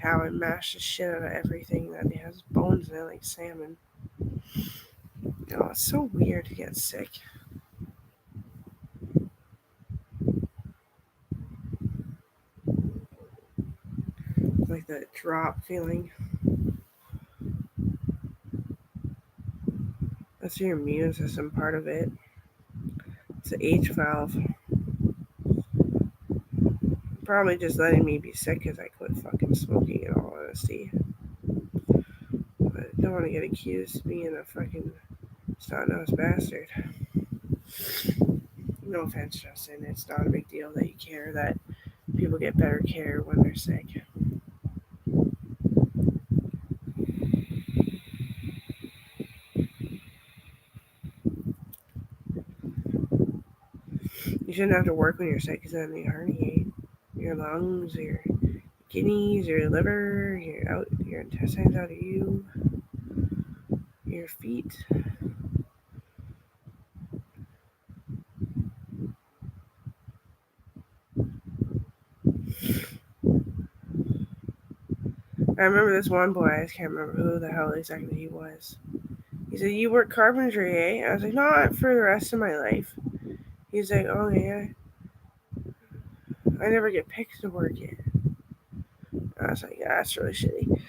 how I mashed the shit out of everything that has bones in it, like salmon. Oh, it's so weird to get sick. Like that drop feeling. That's your immune system part of it. It's the H valve. Probably just letting me be sick because I quit fucking smoking in all honesty. But I don't want to get accused of being a fucking snot-nosed bastard. No offense, Justin. It's not a big deal that you care that people get better care when they're sick. You shouldn't have to work when you're sick because then they herniate your lungs, your kidneys, your liver, your intestines out of you, your feet. I remember this one boy, I just can't remember who the hell exactly he was. He said, you work carpentry, eh? I was like, not for the rest of my life. He's like, oh yeah, I never get picked to work it. I was like, yeah, that's really shitty.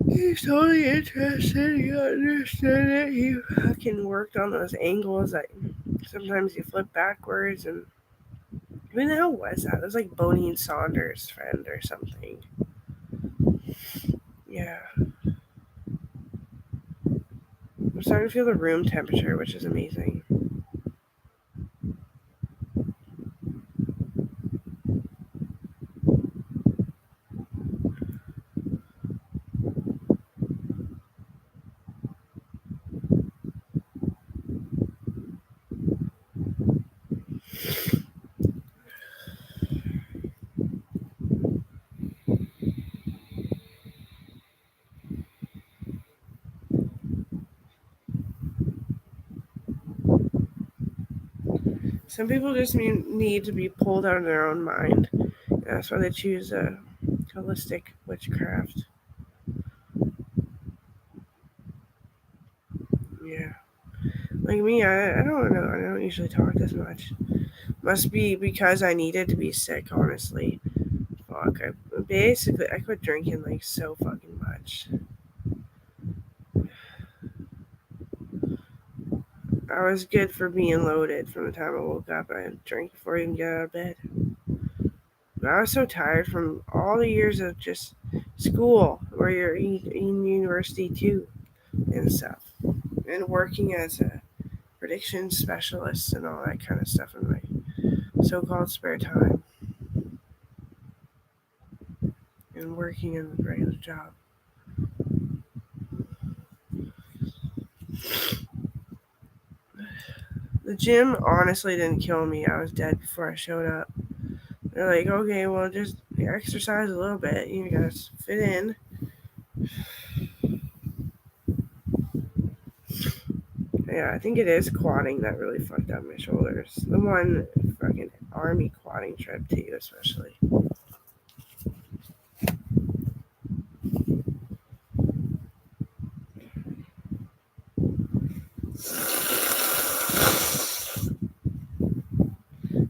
He's totally interested. You understand it. He fucking worked on those angles that sometimes you flip backwards. And who the hell was that? It was like Boney and Saunders' friend or something. Yeah. I'm starting to feel the room temperature, which is amazing. Some people just need to be pulled out of their own mind. That's why they choose a holistic witchcraft. Like me, I don't know. I don't usually talk this much. Must be because I needed to be sick, honestly. Fuck. I quit drinking like so fucking much. I was good for being loaded from the time I woke up. I drank before I even get out of bed. But I was so tired from all the years of just school, where you're in university too, and stuff, and working as a prediction specialist and all that kind of stuff in my so-called spare time, and working in a regular job. The gym honestly didn't kill me. I was dead before I showed up. They're like, okay, well, just exercise a little bit. You gotta fit in. Yeah, I think it is quadding that really fucked up my shoulders. The one fucking army quadding trip too, especially.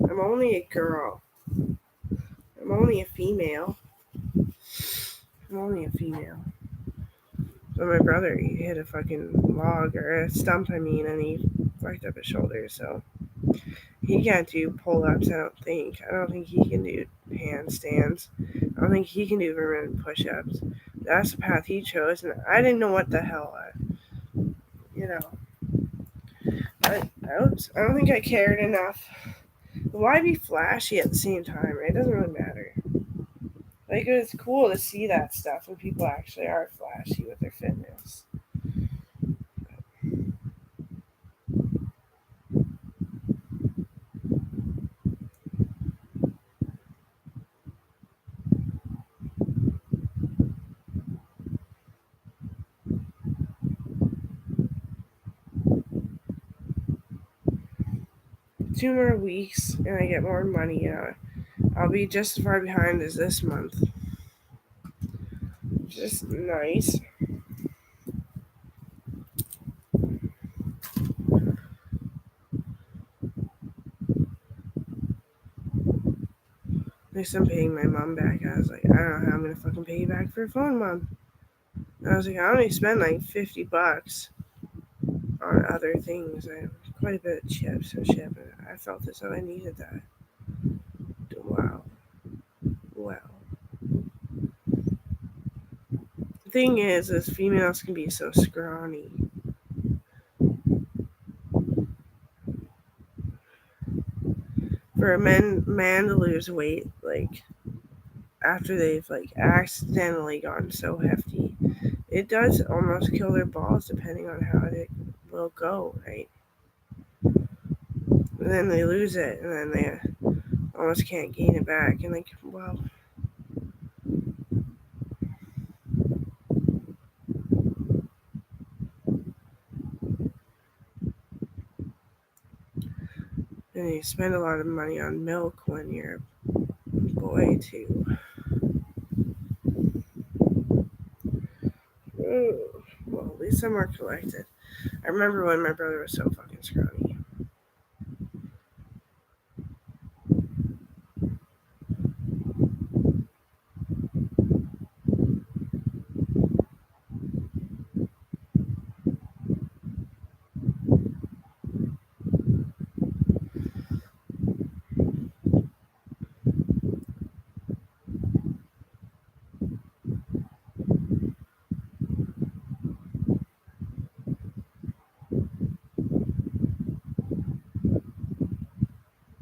I'm only a girl. I'm only a female. I'm only a female. But my brother, he hit a fucking log or a stump, and he fucked up his shoulder, so he can't do pull-ups. I don't think. I don't think he can do handstands. I don't think he can do vermin push-ups. That's the path he chose, and I didn't know what the hell. You know, I don't think I cared enough. Why be flashy at the same time? Right? It doesn't really matter. Like it's cool to see that stuff when people actually are flashy with their fitness. 2 more weeks and I get more money. I'll be just as far behind as this month. Just nice. At least I'm paying my mom back. I was like, I don't know how I'm gonna fucking pay you back for a phone, mom. And I was like, I only spend like $50 on other things. I have quite a bit of chips and shit, but I felt as though I needed that. Wow. Wow. The thing is females can be so scrawny. For a man to lose weight, like after they've like accidentally gotten so hefty, it does almost kill their balls depending on how it will go, right? And then they lose it, and then they almost can't gain it back. And like, well, and you spend a lot of money on milk when you're a boy too. Ooh. Well, at least I'm more collected. I remember when my brother was so fucking scrawny.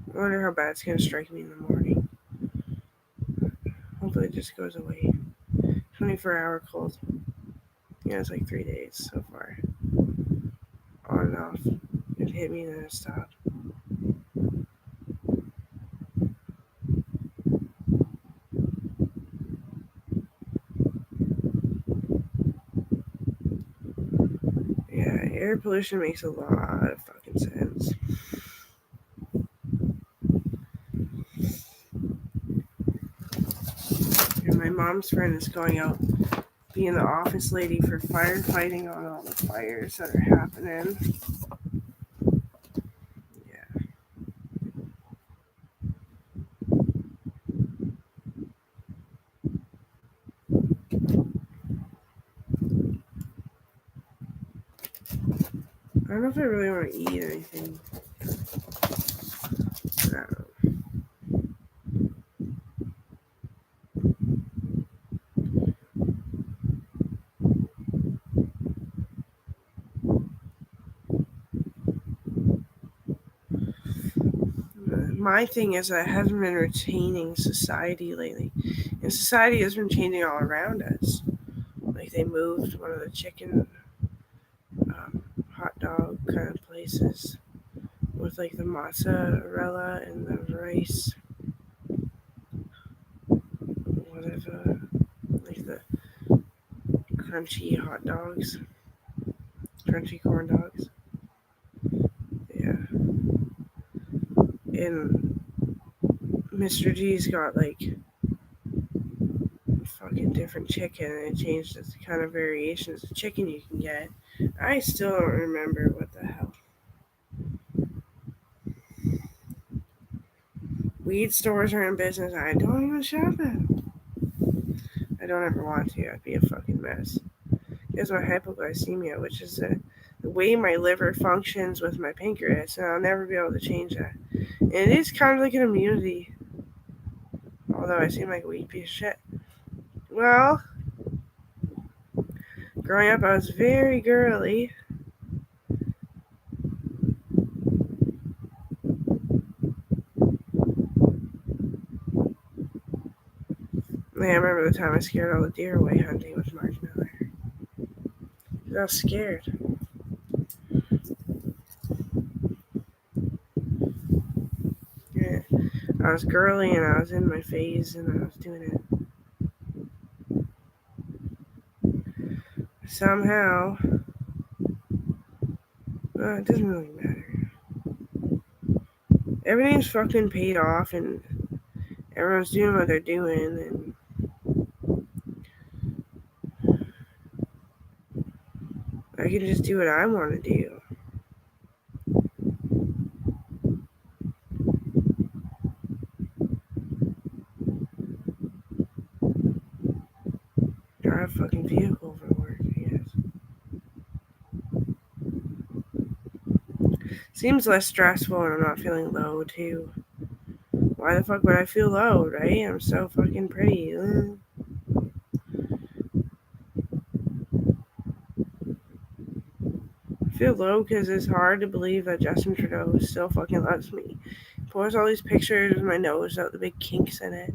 I wonder how bad it's gonna strike me in the morning. Hopefully, it just goes away. 24-hour cold. Yeah, it's like 3 days so far. On and off. It hit me and then it stopped. Yeah, air pollution makes a lot of fucking sense. And my mom's friend is going out being the office lady for firefighting on all the fires that are happening. don't know if I really want to eat anything. I don't know. My thing is I haven't been retaining society lately. And society has been changing all around us. Like they moved one of the chicken hot dog kind of places with like the mozzarella and the rice, whatever, like the crunchy hot dogs, crunchy corn dogs. Yeah. And Mr. G's got like fucking different chicken and it changed the kind of variations of chicken you can get. I still don't remember what the hell. Weed stores are in business. I don't even shop at. I don't ever want to. I'd be a fucking mess. It's my hypoglycemia, which is the way my liver functions with my pancreas, and I'll never be able to change that. And it is kind of like an immunity, although I seem like a weak piece of shit. Well, growing up, I was very girly. Man, I remember the time I scared all the deer away hunting with Mark Miller. I was scared. Yeah. I was girly and I was in my phase and I was doing it. Somehow, it doesn't really matter. Everything's fucking paid off and everyone's doing what they're doing and I can just do what I want to do. Drive a fucking vehicle for work, I guess. Seems less stressful and I'm not feeling low too. Why the fuck would I feel low, right? I'm so fucking pretty. I feel low because it's hard to believe that Justin Trudeau still fucking loves me. He posts all these pictures with my nose without the big kinks in it.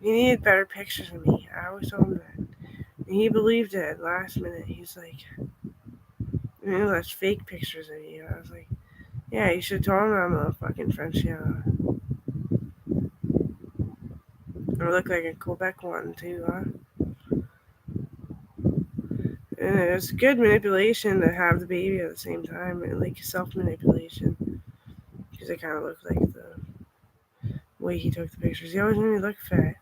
He needed better pictures of me. I always told him that. And he believed it last minute. He's like, that's fake pictures of you. I was like, yeah, you should have told him I'm a fucking French. I look like a Quebec one too, huh? And it's good manipulation to have the baby at the same time, and like self manipulation, because I kind of look like the way he took the pictures. He always made me look fat,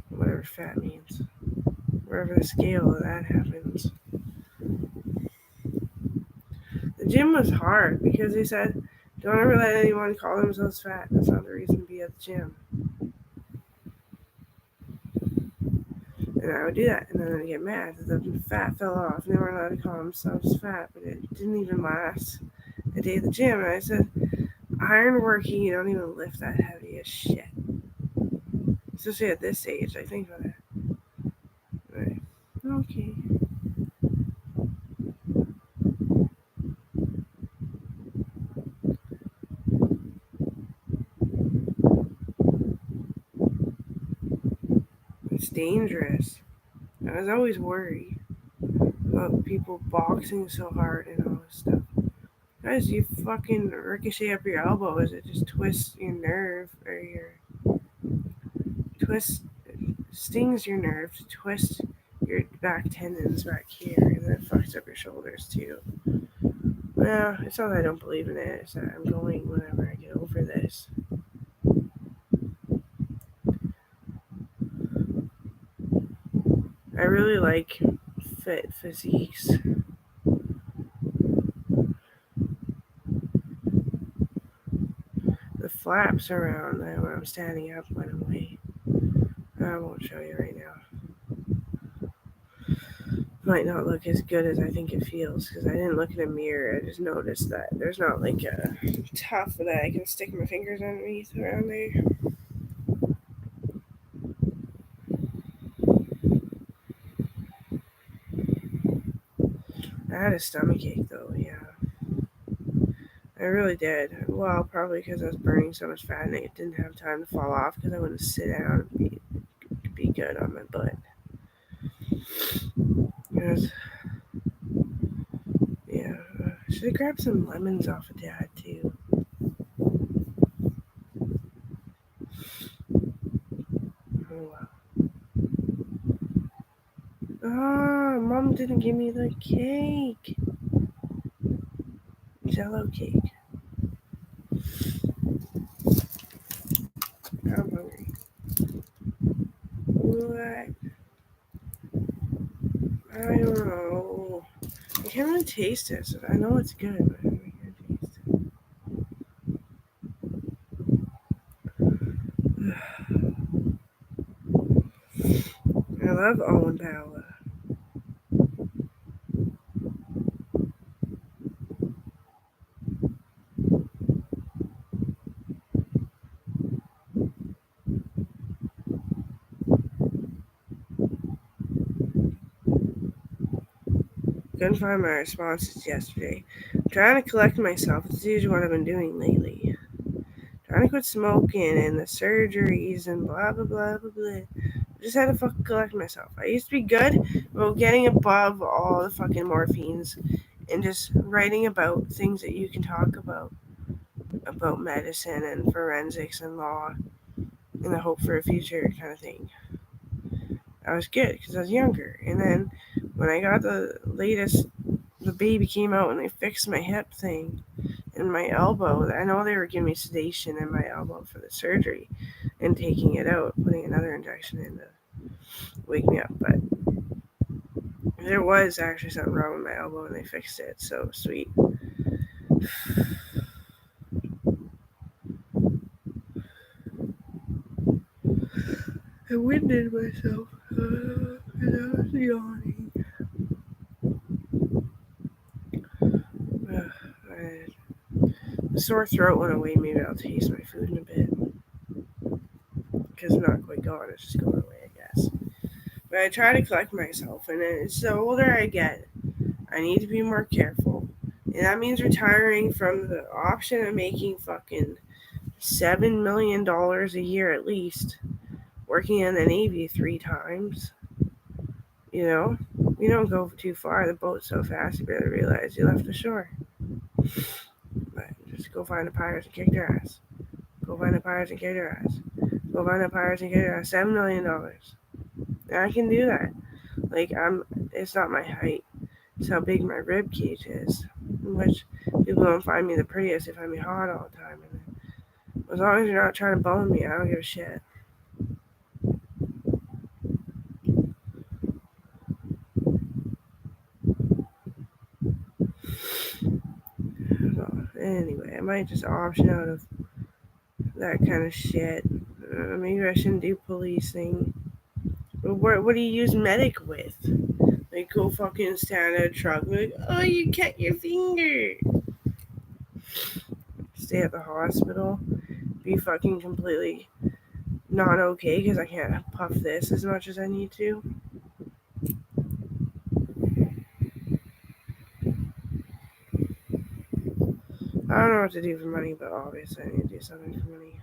whatever fat means, wherever the scale of that happens. The gym was hard because they said, "Don't ever let anyone call themselves fat. That's not the reason to be at the gym." And I would do that, and then I'd get mad that the fat fell off. They weren't allowed to call themselves fat, but it didn't even last a day at the gym. And I said, iron working, you don't even lift that heavy as shit. Especially at this age, I think about it. Right. Okay. It's dangerous. I was always worried about people boxing so hard and all this stuff. Guys, you fucking ricochet up your elbows, it just twists your nerve or your twist stings your nerve to twist your back tendons back here and then it fucks up your shoulders too. Well, it's not that I don't believe in it, it's that I'm going whenever I get over this. I really like fit physiques. The flaps around when I'm standing up went away. I won't show you right now. might not look as good as I think it feels because I didn't look in a mirror. I just noticed that there's not like a tuft that I can stick my fingers underneath around there. I had a stomachache though, yeah. I really did. Well, probably because I was burning so much fat and it didn't have time to fall off because I wouldn't sit down and be good on my butt. It was, yeah. Should have grabbed some lemons off of Dad too. Oh wow. Ah, Mom didn't give me the cake. Jello cake. I'm hungry. What? I don't know. I can't really taste it. So I know it's good, but I really can't taste it. I love Owen Bala. Couldn't find my responses yesterday. I'm trying to collect myself. It's usually what I've been doing lately. Trying to quit smoking and the surgeries and blah blah blah blah blah. I just had to fucking collect myself. I used to be good about getting above all the fucking morphines and just writing about things that you can talk about medicine and forensics and law and the hope for a future kind of thing. I was good because I was younger. And then when I got the baby came out and they fixed my hip thing and my elbow. I know they were giving me sedation in my elbow for the surgery and taking it out, putting another injection in to wake me up. But there was actually something wrong with my elbow and they fixed it. So sweet. I winded myself because I was yawning. The sore throat went away. Maybe I'll taste my food in a bit because it's not quite gone. It's just going away, I guess. But I try to collect myself, and as the older I get, I need to be more careful. And that means retiring from the option of making fucking $7 million a year at least, working in the Navy 3 times. You know, you don't go too far. The boat's so fast, you better realize you left the shore. But just go find the pirates and kick their ass. Go find the pirates and kick their ass. Go find the pirates and kick their ass. $7 million. And I can do that. Like it's not my height. It's how big my rib cage is. Which people don't find me the prettiest. They find me hot all the time. And as long as you're not trying to bone me, I don't give a shit. So, anyway, I might just option out of that kind of shit. Maybe I shouldn't do policing. But what do you use medic with? Like, go fucking stand at a truck. Like, oh, you cut your finger. Stay at the hospital. Be fucking completely not okay because I can't puff this as much as I need to. I don't know what to do for money, but obviously I need to do something for money.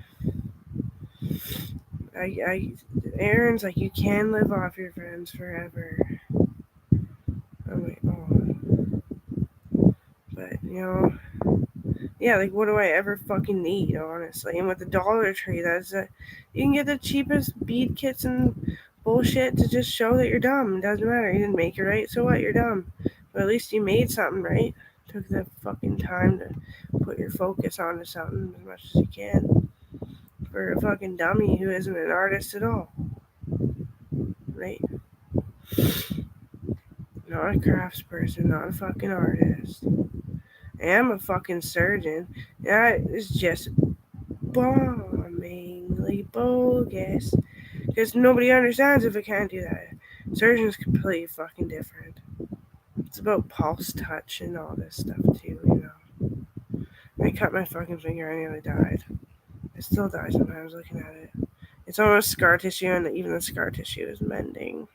Aaron's like, you can live off your friends forever. I'm like, oh. But, yeah, like, what do I ever fucking need, honestly? And with the Dollar Tree, you can get the cheapest bead kits and bullshit to just show that you're dumb. It doesn't matter. You didn't make it right, so what? You're dumb. But at least you made something right. Took the fucking time to put your focus onto something as much as you can. For a fucking dummy who isn't an artist at all. Right? Not a craftsperson, not a fucking artist. I am a fucking surgeon. That is just bombingly bogus. Because nobody understands if I can't do that. Surgeon's completely fucking different. about pulse touch and all this stuff too, you know. I cut my fucking finger and I nearly died. I still die sometimes looking at it. It's almost scar tissue, and even the scar tissue is mending.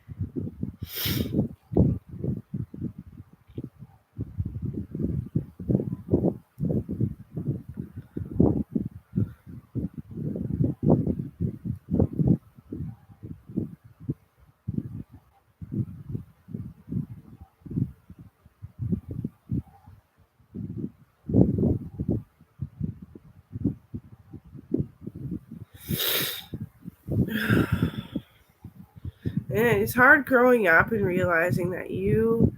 And it's hard growing up and realizing that you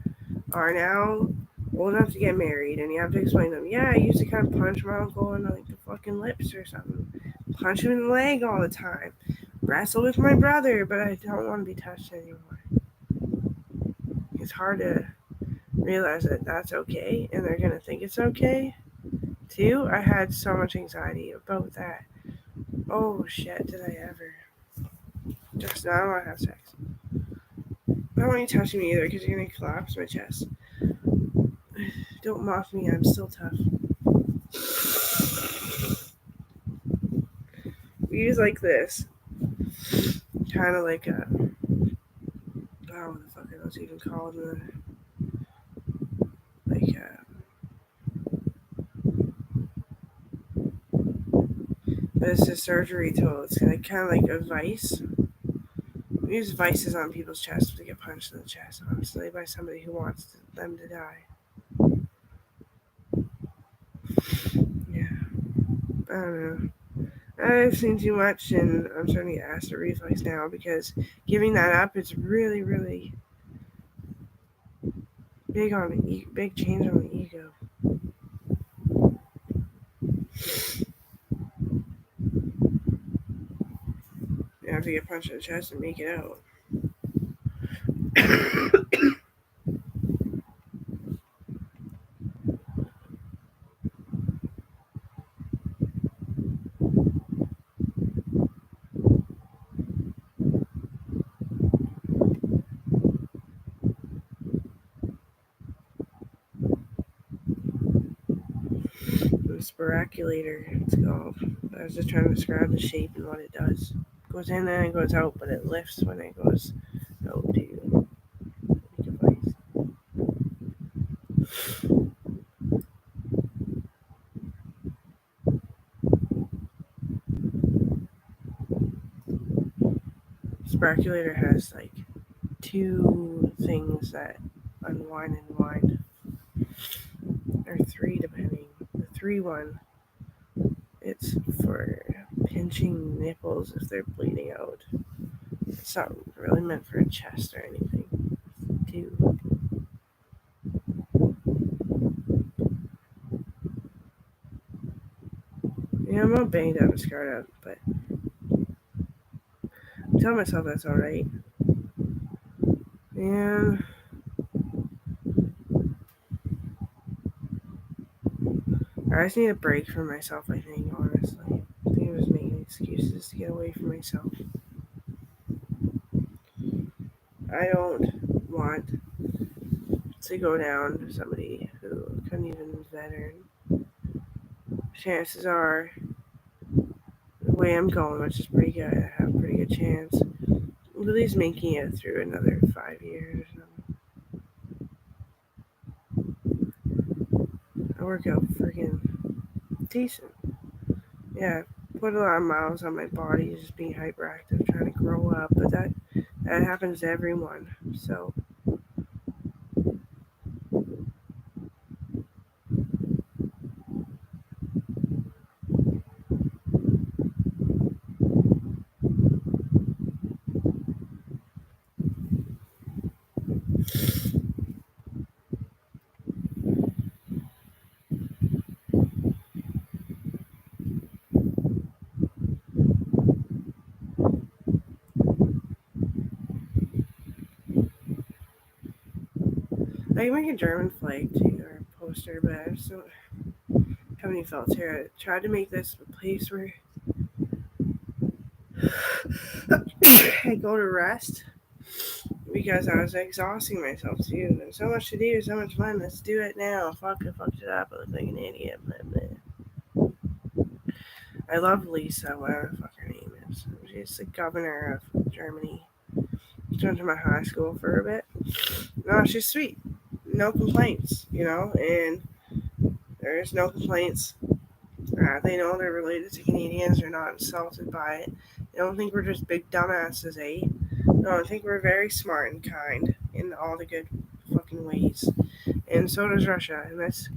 are now old enough to get married, and you have to explain to them, yeah, I used to kind of punch my uncle in like the fucking lips or something, punch him in the leg all the time, wrestle with my brother, but I don't want to be touched anymore. It's hard to realize that that's okay, and they're gonna think it's okay too. I had so much anxiety about that. Oh shit, did I ever? Just now I don't want to have sex. I don't want you touching me either because you're gonna collapse my chest. Don't mock me, I'm still tough. We use like this. Kind of like a. Oh, what the fuck are those even called? Like but it's a surgery tool. It's kind of like a vice. We use vices on people's chests to get punched in the chest, honestly, by somebody who wants them to die. Yeah. I don't know. I've seen too much, and I'm starting to get acid reflux now because giving that up is really, really big change on the ego. You have to get punched in the chest and make it out. The sporaculator, it's called. I was just trying to describe the shape and what it does. It goes in and it goes out, but it lifts when it goes out to make a vice. Sporaculator has like two things that unwind and wind, or three depending. The three one, it's for pinching nipples if they're bleeding out. It's not really meant for a chest or anything. Two. Yeah, I'm not banged up and scarred up, but I tell myself that's alright. And I just need a break from myself, I think, honestly. I think I was making excuses to get away from myself. I don't want to go down to somebody who couldn't even veteran. Chances are, the way I'm going, which is pretty good, I have a pretty good chance of at least making it through another 5 years or something. I work out freaking decent. Yeah, put a lot of miles on my body, just being hyperactive, trying to grow up, but that happens to everyone. So I can make a German flag too, or a poster, but I just don't have any felts here. I tried to make this a place where I go to rest because I was exhausting myself too. There's so much to do, so much fun. Let's do it now. Fuck, I fucked it up. I look like an idiot. Blah, blah. I love Lisa, whatever the fuck her name is. She's the governor of Germany. She went to my high school for a bit. No, she's sweet. No complaints, and there's no complaints. They know they're related to Canadians. They're not insulted by it. They don't think we're just big dumbasses, eh? No, I think we're very smart and kind in all the good fucking ways. And so does Russia. And this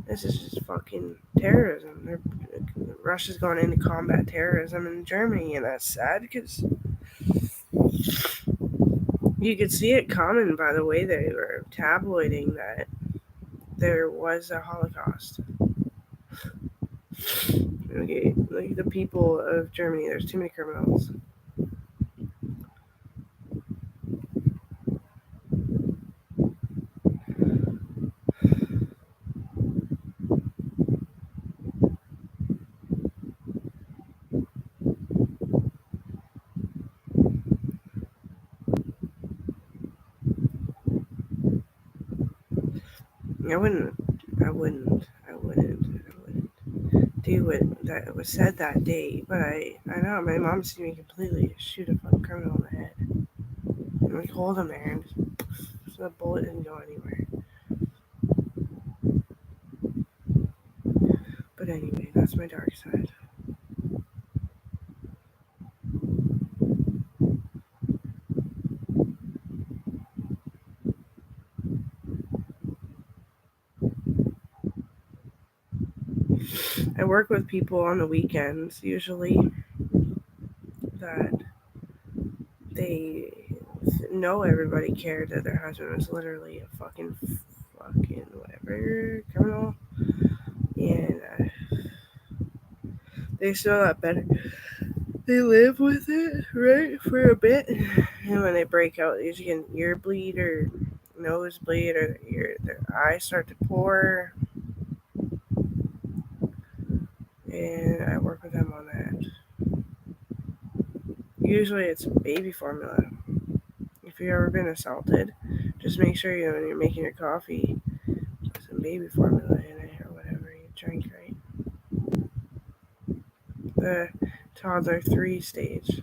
is just fucking terrorism. Russia's going in to combat terrorism in Germany, and that's sad because you could see it coming by the way they were tabloiding that there was a Holocaust. Okay, like the people of Germany, there's too many criminals. I wouldn't do what that was said that day, but I know my mom seen me completely shoot a fucking criminal in the head. And like hold him there, and so the bullet didn't go anywhere. But anyway, that's my dark side. I work with people on the weekends usually that they know everybody cared that their husband was literally a fucking whatever criminal, and they still got better. They live with it, right, for a bit, and when they break out, they usually get an ear bleed or nosebleed, or their eyes start to pour, and I work with them on that. Usually it's baby formula. If you've ever been assaulted, just make sure when you're making your coffee, put some baby formula in it or whatever you drink, right? The toddler 3 stage.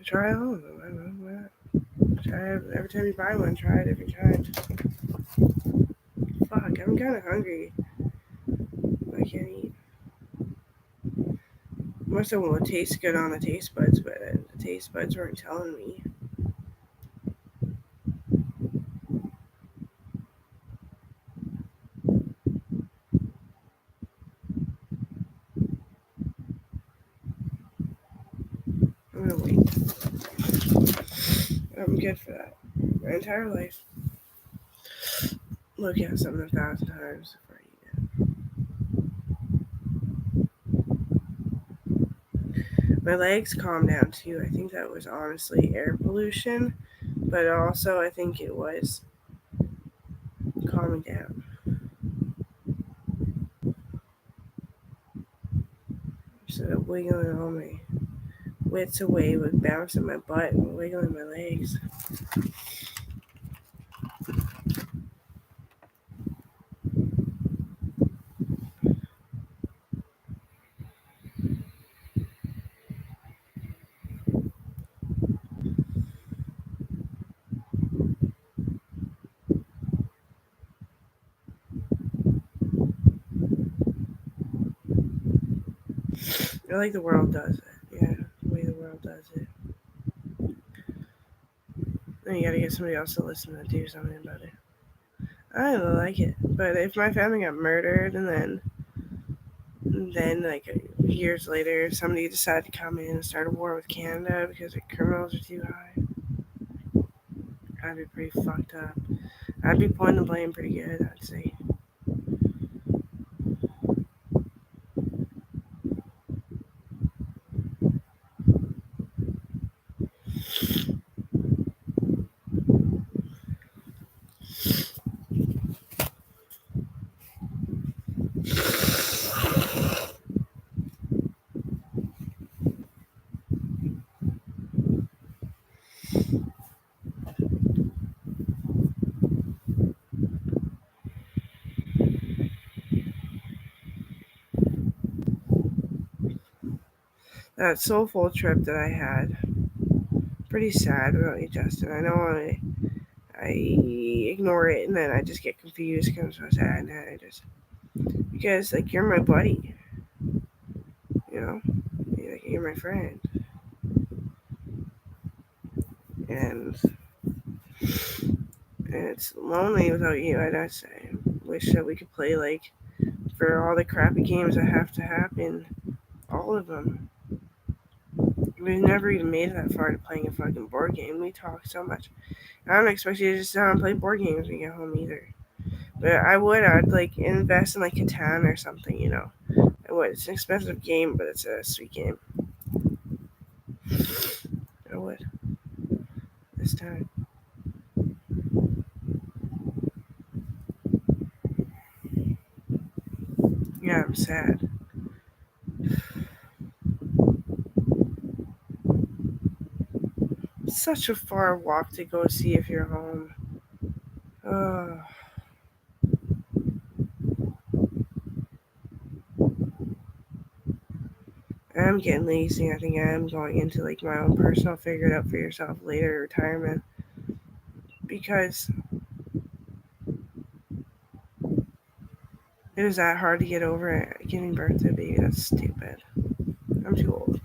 Try all of them. I don't know. Why not? Try it every time you buy one. Try it every time. Fuck, I'm kind of hungry. I can't eat. Most of them would taste good on the taste buds, but the taste buds weren't telling me. I'm gonna wait. I'm good for that. My entire life. Look at something 1,000 times before I eat it. My legs calmed down too. I think that was honestly air pollution, but also I think it was calming down. Instead of wiggling all my wits away with bouncing my butt and wiggling my legs. I like the world does it. Yeah, the way the world does it. Then you gotta get somebody else to listen to do something about it. I don't like it. But if my family got murdered and then like years later somebody decided to come in and start a war with Canada because the criminals are too high, I'd be pretty fucked up. I'd be pointing the blame pretty good, I'd say. that soulful trip that I had. Pretty sad about you, Justin. I know I ignore it and then I just get confused because I'm so sad and I just because like you're my buddy, you know, you're my friend, and it's lonely without you. I'd say. Wish that we could play like for all the crappy games that have to happen, all of them. We've never even made it that far to playing a fucking board game. We talk so much. I don't expect you to just sit down and play board games when you get home either. But I would. I'd like invest in like Catan or something. You know. I would. It's an expensive game, but it's a sweet game. I would this time. Yeah, I'm sad. It's such a far walk to go see if you're home. Oh, I'm getting lazy. I think I am going into like my own personal figure it out for yourself later retirement because it was that hard to get over it, giving birth to a baby. That's stupid. I'm too old.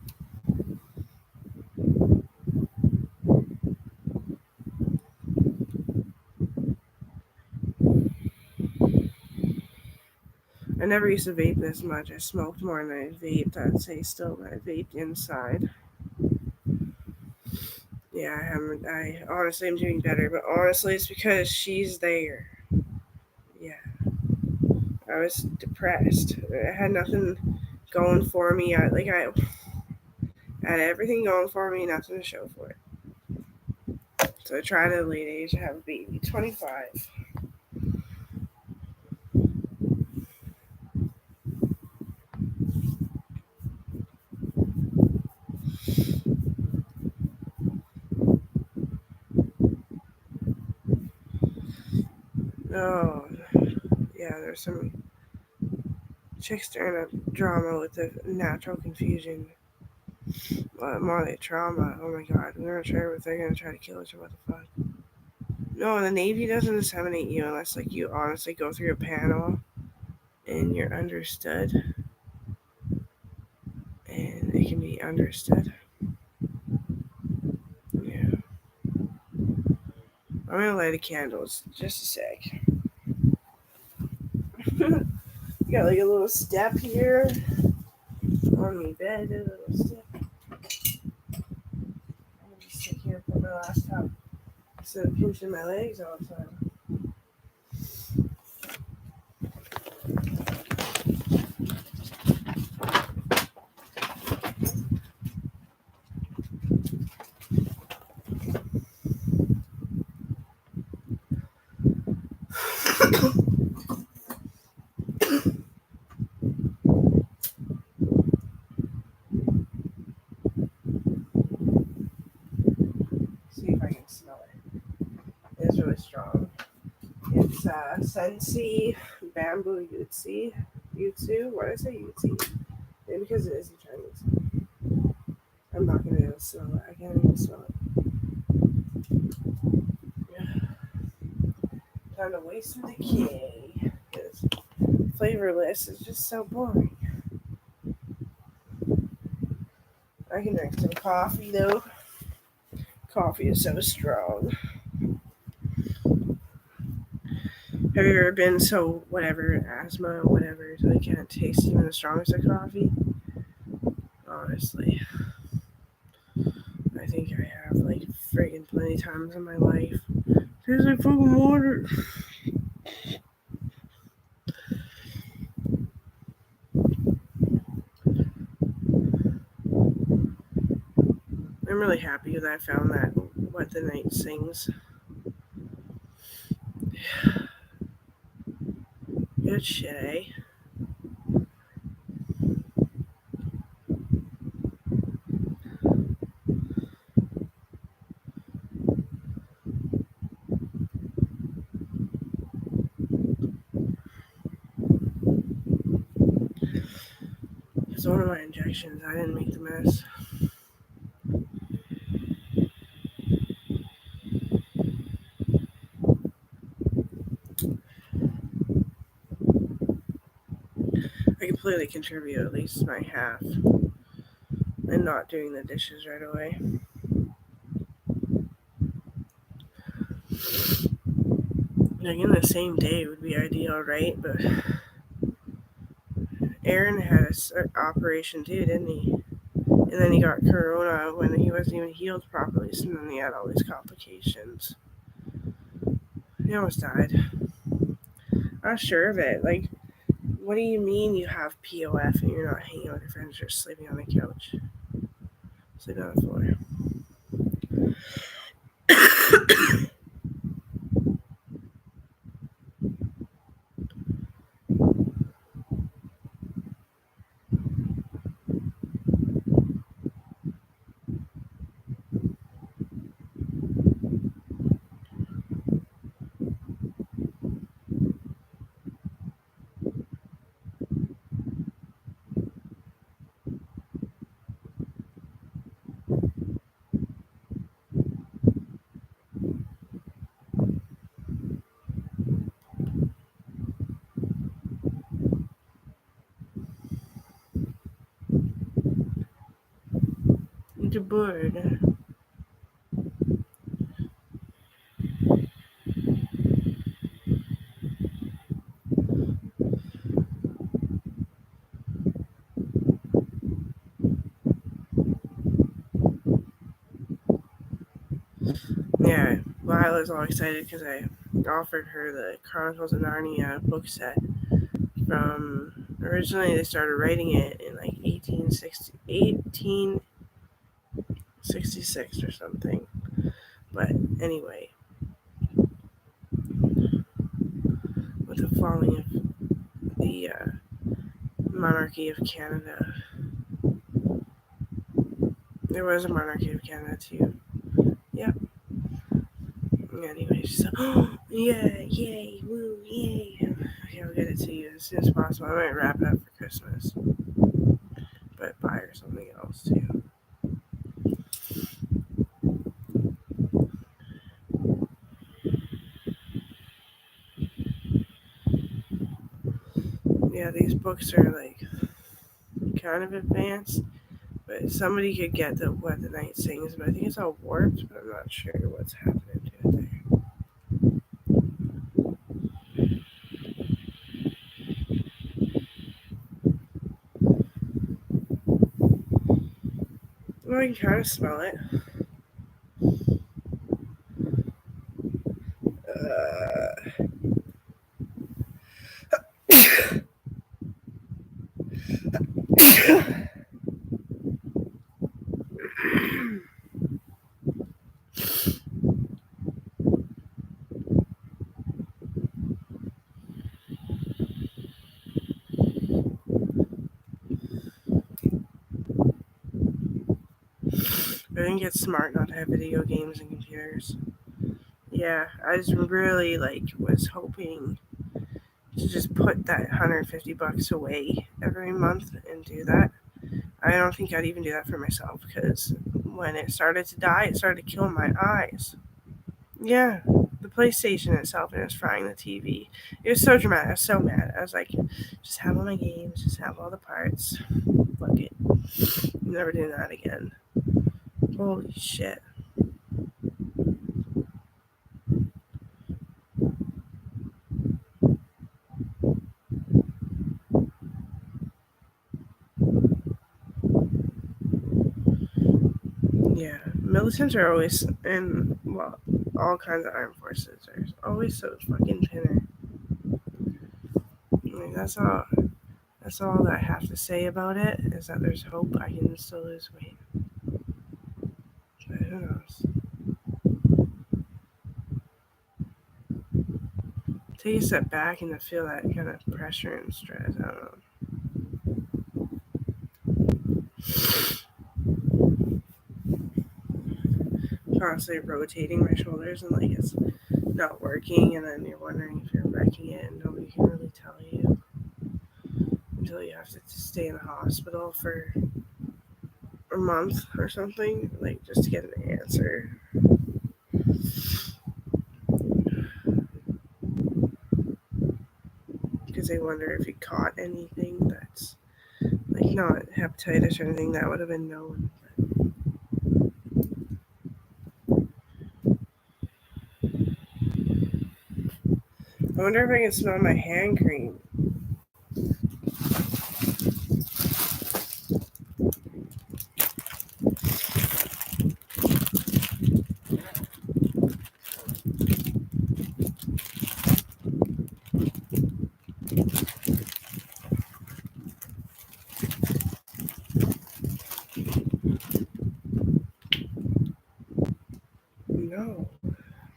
I never used to vape this much. I smoked more than I vaped. I'd say still that I vaped inside. Yeah, I haven't. I honestly am doing better, but honestly, it's because she's there. Yeah, I was depressed. I had nothing going for me. I had everything going for me, nothing to show for it. So I tried at a late age to have a baby. 25. Oh, yeah. There's some chicks stirring up drama with the natural confusion. More like trauma. Oh my god. They're gonna try to kill us or what the fuck. No, the Navy doesn't disseminate you unless like you honestly go through a panel and you're understood and it can be understood. Yeah. I'm gonna light a candle. Just a sec. Got like a little step here on my bed. A little step. I'm gonna just sit here and put my laptop instead of pinching my legs all the time. See if I can smell it. It's really strong. It's Sensi Bamboo Yutsu. Yutsu? Why did I say Yutsu? Maybe because it is in Chinese. I'm not gonna be able to smell it. I can't even smell it. Time to waste some decay. It's flavorless. It's just so boring. I can drink some coffee though. Coffee is so strong. Have you ever been so whatever asthma or whatever so you can't taste even the strongest of coffee? Honestly, I think I have like friggin' plenty times in my life. Tastes like fucking water. I'm really happy that I found that What the Night Sings. Good shit, eh? It's one of my injections. I didn't make the mess. I completely contribute at least my half and not doing the dishes right away. Like in the same day would be ideal, right? But Aaron had an operation too, didn't he? And then he got corona when he wasn't even healed properly, so then he had all these complications. He almost died. I'm not sure of it. Like, what do you mean you have POF and you're not hanging out with your friends, you're sleeping on the couch? Sleeping on the floor. The bird. Yeah, Lila's all excited because I offered her the Chronicles of Narnia book set from originally they started writing it in like 1866 or something. But anyway, with the falling of the monarchy of Canada, there was a monarchy of Canada too. Yeah. Anyway, she's like, oh, yeah, yay, woo, yay. Okay, I'll get it to you as soon as possible. I might wrap it up for Christmas, but buy her something else too. Yeah, these books are like kind of advanced, but somebody could get the What the Night Sings, but I think it's all warped, but I'm not sure what's happening to it there. Well, I can kind of smell it. I think it's smart not to have video games and computers. Yeah, I just really was hoping to just put that $150 away every month and do that. I don't think I'd even do that for myself because when it started to die, it started to kill my eyes. Yeah, the PlayStation itself and it was frying the TV. It was so dramatic. I was so mad. I was like, just have all my games, just have all the parts. Fuck it. Never doing that again. Holy shit. Yeah, militants are always in all kinds of armed forces. There's always so fucking thinner. Like, that's all. That's all that I have to say about it. Is that there's hope I can still lose weight. But who knows? Take a step back and to feel that kind of pressure and stress. I don't know. Constantly rotating my shoulders and it's not working, and then you're wondering if you're wrecking it, and nobody can really tell you until you have to stay in the hospital for a month or something, like just to get an answer. Because they wonder if he caught anything that's like not hepatitis or anything that would have been known. I wonder if I can smell my hand cream. No,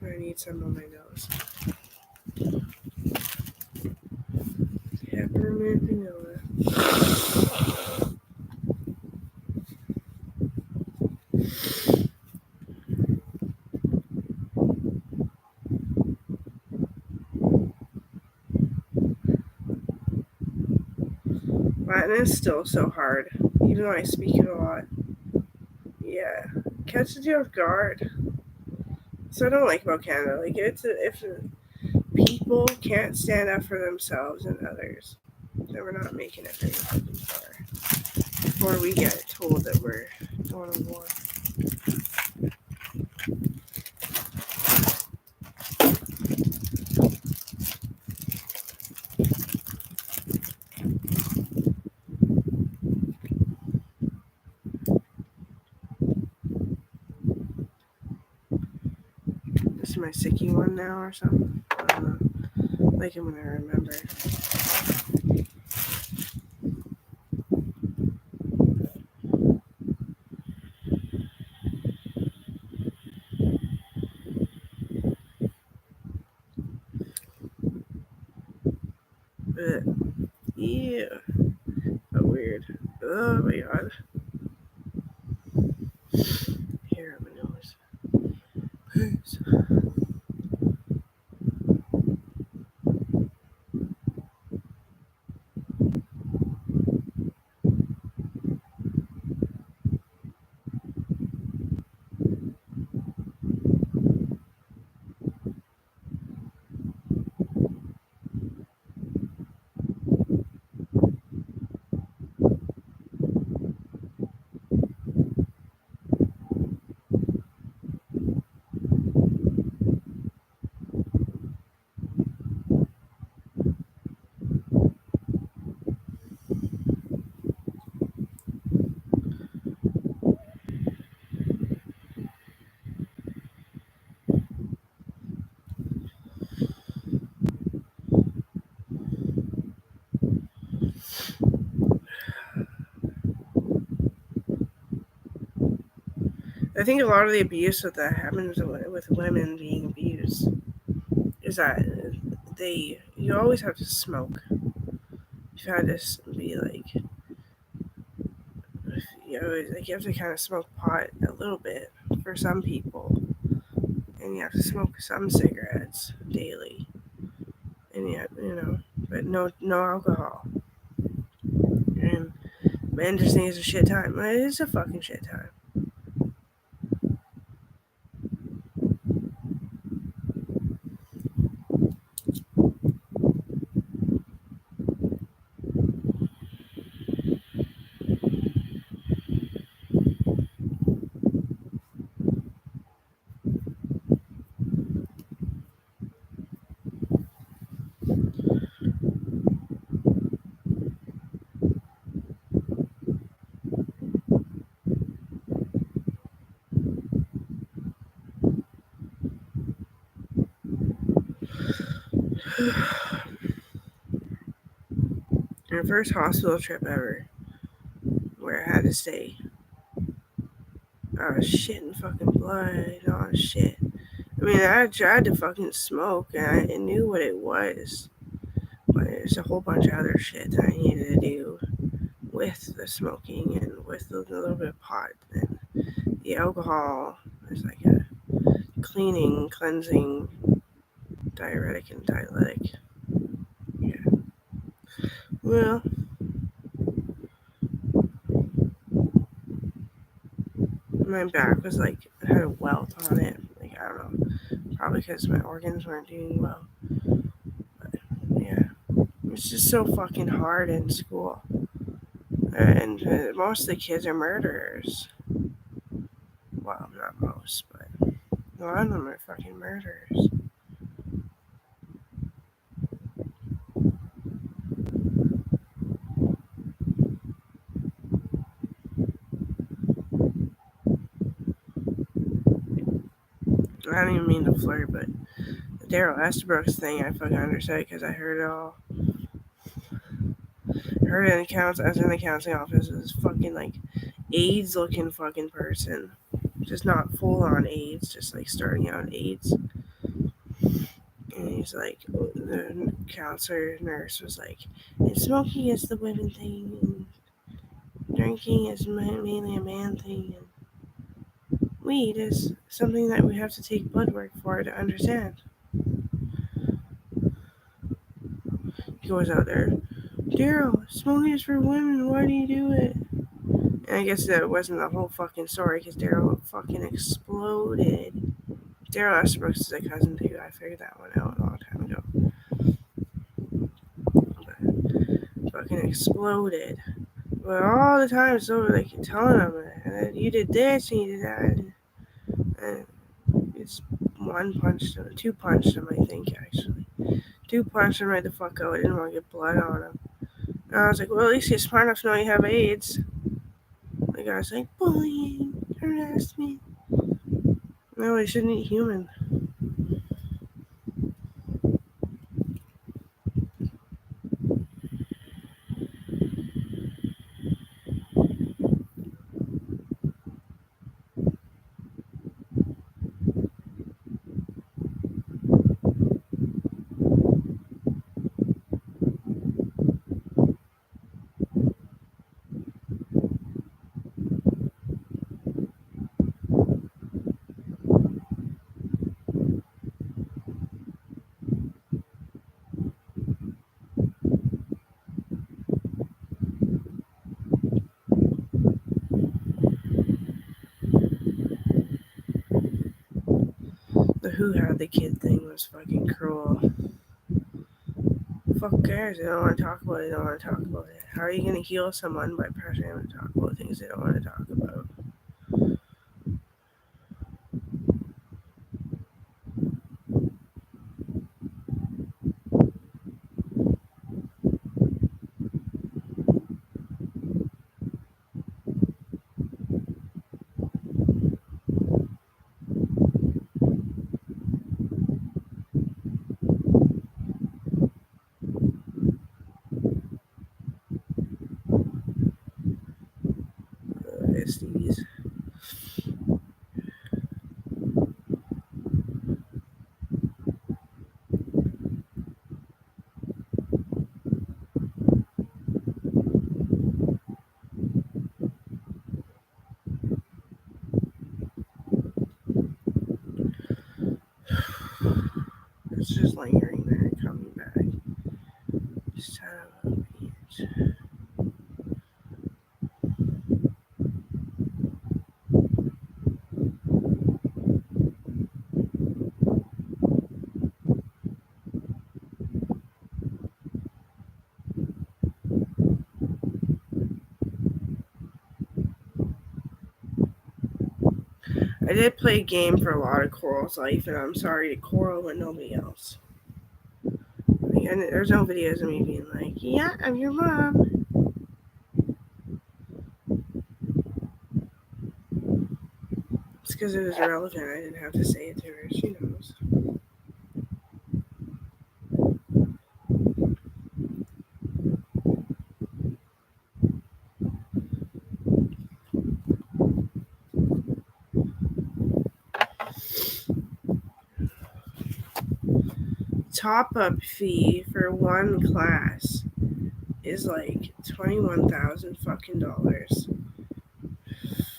I need some on my nose. Peppermint vanilla. Latin is still so hard, even though I speak it a lot. Yeah, catches you off guard. So I don't like about Canada. Like if people can't stand up for themselves and others, then we're not making it very fucking far. Before we get told that we're going to war. This is my sicky one now or something. I don't know. Like I'm gonna remember. But yeah, so weird. Oh my god. Hair on my nose. Peace. I think a lot of the abuse that happens with women being abused is that you always have to smoke. You've had to be like, like you have to kind of smoke pot a little bit for some people, and you have to smoke some cigarettes daily, and but no alcohol. And man just needs a shit time. It is a fucking shit time. My first hospital trip ever, where I had to stay. I was shitting fucking blood. Oh shit. I mean, I tried to fucking smoke, and I knew what it was. But there's a whole bunch of other shit that I needed to do with the smoking and with a little bit of pot. And the alcohol is like a cleaning, cleansing, diuretic, and dialytic. Yeah. Well, My back was like, it had a welt on it. Like, I don't know. Probably because my organs weren't doing well. But yeah, it's just so fucking hard in school. And most of the kids are murderers. Well, not most, but a lot of them are fucking murderers. I don't even mean to flirt, but the Daryl Estabrooks thing, I fucking understood because I heard it all. Heard it in accounts. I was in the counseling office. It was fucking like AIDS looking fucking person. Just not full on AIDS, just like starting out AIDS. And he's like, the counselor nurse was like, and smoking is the women thing, and drinking is mainly a man thing, and weed is something that we have to take blood work for to understand. He goes out there, Daryl, smoking is for women, why do you do it? And I guess that wasn't the whole fucking story because Daryl fucking exploded. Daryl Estabrooks is a cousin too. I figured that one out a long time ago. But fucking exploded. But all the time, so like telling him, you did this and you did that. And it's one punched him, two punched him, I think, actually. Two punched him right the fuck out. I didn't want to get blood on him. And I was like, well, at least you're smart enough to know you have AIDS. The guy's like, bullying, harassment. No, he shouldn't eat human. The who had the kid thing was fucking cruel. Fuck cares? They don't want to talk about it. They don't want to talk about it. How are you going to heal someone by pressuring them to talk about things they don't want to talk about? STDs. It's just lingering there and coming back. Just son of a bitch. I did play a game for a lot of Coral's life, and I'm sorry to Coral and nobody else. And there's no videos of me being like, yeah, I'm your mom. It's because it was relevant. I didn't have to say it to her. She knows. Top up fee for one class is like $21,000 fucking dollars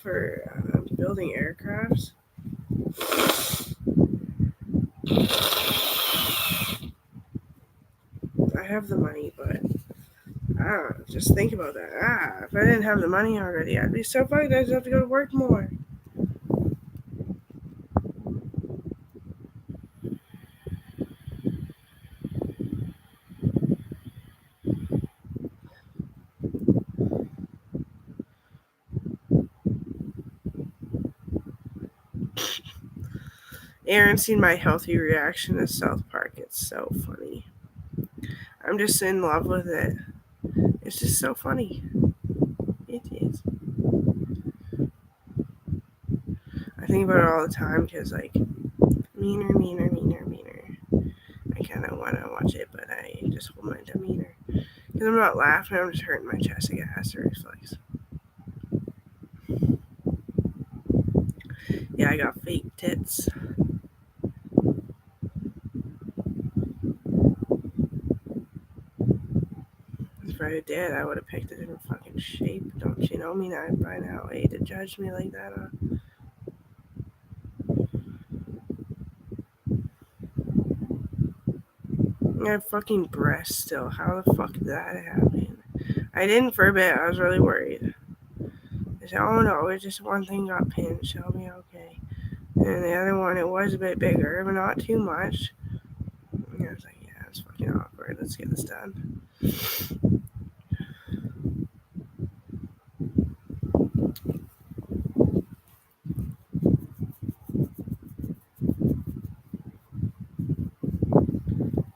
for building aircrafts. I have the money, but I don't know, just think about that. If I didn't have the money already, I'd be so fucked. I'd have to go to work more. Aaron's seen my healthy reaction to South Park. It's so funny. I'm just in love with it. It's just so funny. It is. I think about it all the time because, like, meaner. I kind of want to watch it, but I just hold my demeanor. Because I'm not laughing, I'm just hurting my chest. I get acid reflux. Yeah, I got fake tits. If I did, I would have picked a different fucking shape. Don't you know me now by now, eh? To judge me like that, I have fucking breasts still. How the fuck did that happen? I didn't for a bit. I was really worried. I said, oh no, it's just one thing got pinched. I'll be okay. And the other one, it was a bit bigger, but not too much. And I was like, yeah, it's fucking awkward. Let's get this done.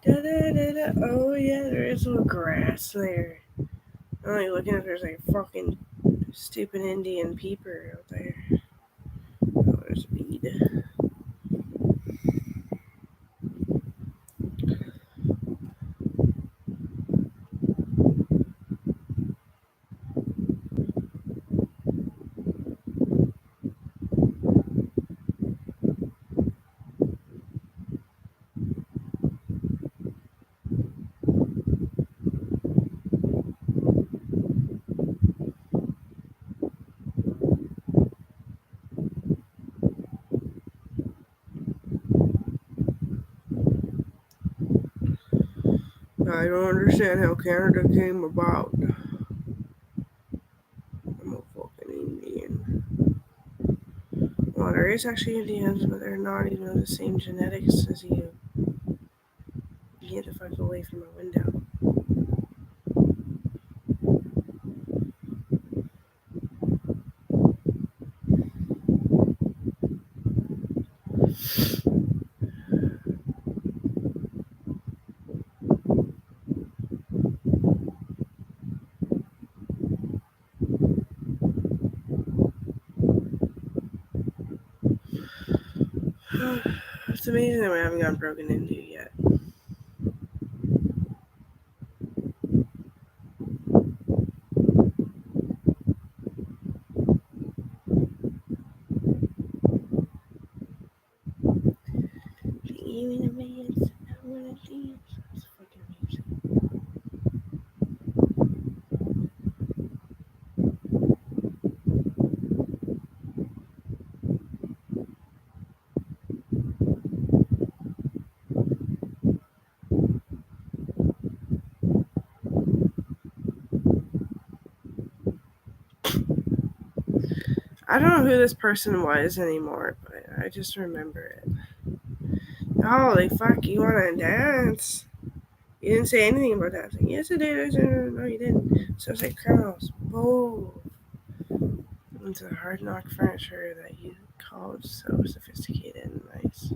Da-da-da-da. Oh yeah, there is a little grass there. I'm like looking if there's like a fucking stupid Indian peeper out there. Oh, there's a bead. I don't understand how Canada came about. I'm a fucking Indian. Well, there is actually Indians, but they're not even the same genetics as you. You get the fuck away from my window. It's amazing that we haven't gotten broken into yet. Even if it's not one of these. It's fucking amazing. I don't know who this person was anymore, but I just remember it. Holy fuck, you wanna dance? You didn't say anything about dancing. Yes, I did. I said, no, you didn't. So it's like criminals. Whoa. It's a hard knock furniture that you called so sophisticated and nice.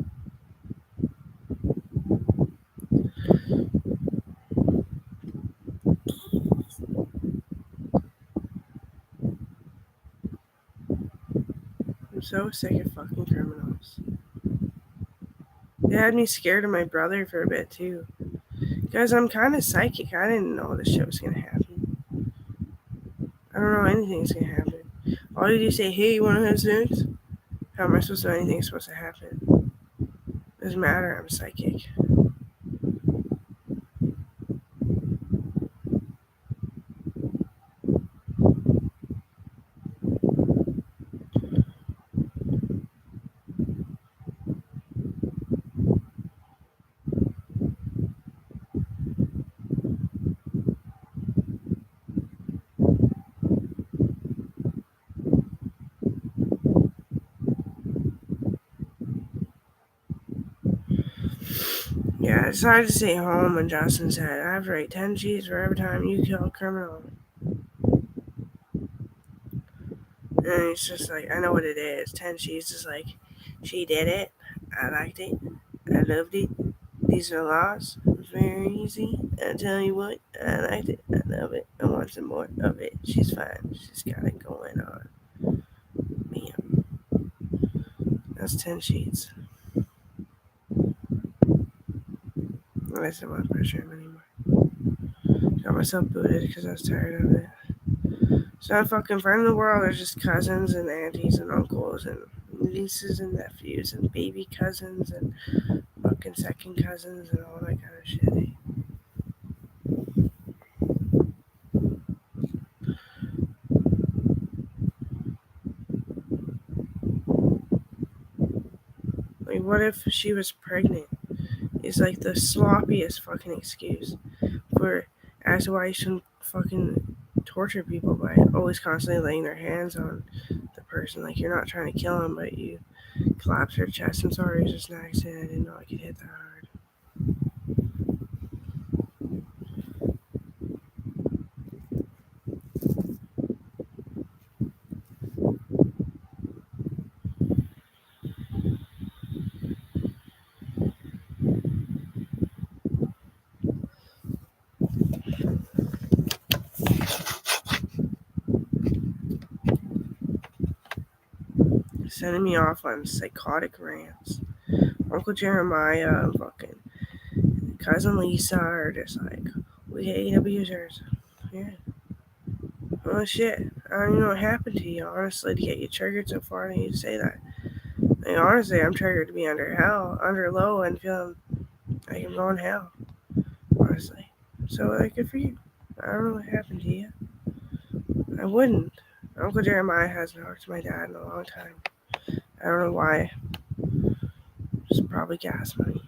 I'm so sick of fucking criminals. They had me scared of my brother for a bit too. Because I'm kind of psychic. I didn't know this shit was gonna happen. I don't know anything's gonna happen. Why did you say, hey, you wanna have sex? How am I supposed to know anything's supposed to happen? Doesn't matter, I'm psychic. Yeah, I decided to stay home and Justin said, I have to write 10 G's for every time you kill a criminal. And it's just like, I know what it is. 10 G's is like, she did it. I liked it. I loved it. These are laws. It was very easy. I tell you what, I liked it. I love it. I want some more of it. She's fine. She's got it going on. Man, that's 10 sheets. I just don't want to pressure him anymore. Got myself booted because I was tired of it. It's not a fucking friend in the world. There's just cousins and aunties and uncles and nieces and nephews and baby cousins and fucking second cousins and all that kind of shit. Like, what if she was pregnant? It's like the sloppiest fucking excuse for as to why you shouldn't fucking torture people by always constantly laying their hands on the person. Like, you're not trying to kill them, but you collapse her chest. I'm sorry, it's just an accident. I didn't know I could hit that hard. Sending me off on psychotic rants. Uncle Jeremiah and fucking cousin Lisa are just like, we hate abusers. Yeah. Oh shit. I don't even know what happened to you, honestly, to get you triggered so far. I need to say that. Like, honestly, I'm triggered to be under low, and feeling like I'm going hell. Honestly. So, like, good for you. I don't know what happened to you. I wouldn't. Uncle Jeremiah hasn't talked to my dad in a long time. I don't know why. It's probably gas money.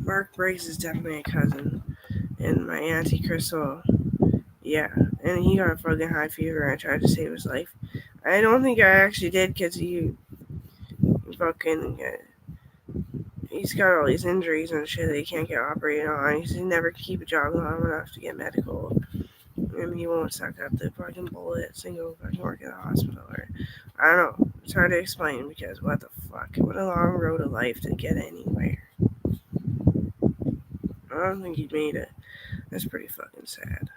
Mark Briggs is definitely a cousin. And my auntie Crystal, yeah. And he got a fucking high fever and I tried to save his life. I don't think I actually did because he fucking he's got all these injuries and shit that he can't get operated on. He's never keep a job long enough to get medical. And he won't suck up the fucking bullets and go fucking work at the hospital. Or I don't know. It's hard to explain because what the fuck? What a long road of life to get anywhere. I don't think he made it. That's pretty fucking sad.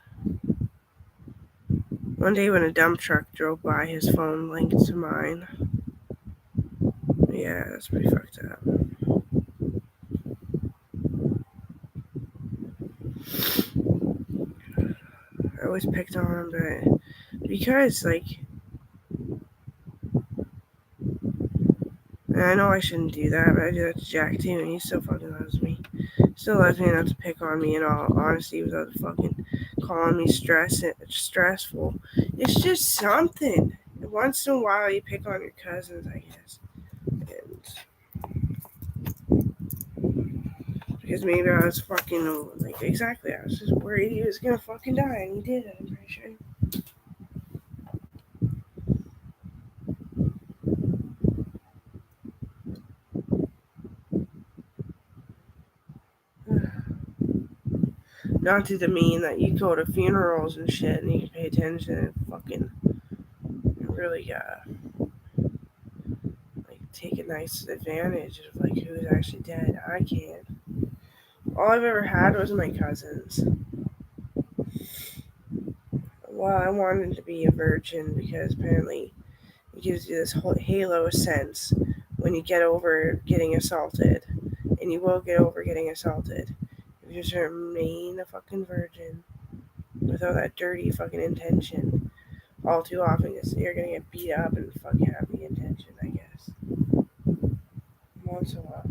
One day when a dump truck drove by, his phone linked to mine. Yeah, that's pretty fucked up. I always picked on him, but because, like, and I know I shouldn't do that, but I do that to Jack too, and he still fucking loves me. Still loves me enough to pick on me in all honesty without fucking calling me stressful. It's just something. Once in a while, you pick on your cousins, I guess. And because maybe I was fucking, like, exactly, I was just worried he was gonna fucking die, and he did, I'm pretty sure. Not to demean that you go to funerals and shit and you pay attention and fucking really like take a nice advantage of like who's actually dead. I can't. All I've ever had was my cousins. Well, I wanted to be a virgin because apparently it gives you this whole halo sense when you get over getting assaulted and you will get over getting assaulted. If you just remain a fucking virgin without that dirty fucking intention, all too often you're gonna get beat up and fucking have the intention, I guess. Once in a while.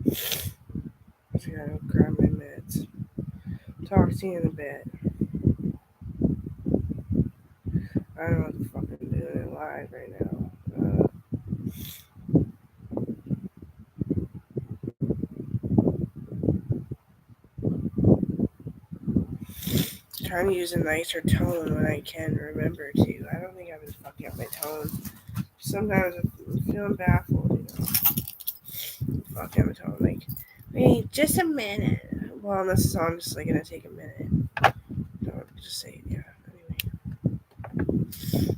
I just gotta grab my meds. Talk to you in a bit. I don't know what the fuck I'm doing live right now. Trying to use a nicer tone when I can remember to. I don't think I've been fucking up my tone. Sometimes I'm feeling baffled, Fuck up my tone. Like, wait, just a minute. Well, unless the song's just like gonna take a minute. Don't just say it, yeah. Anyway.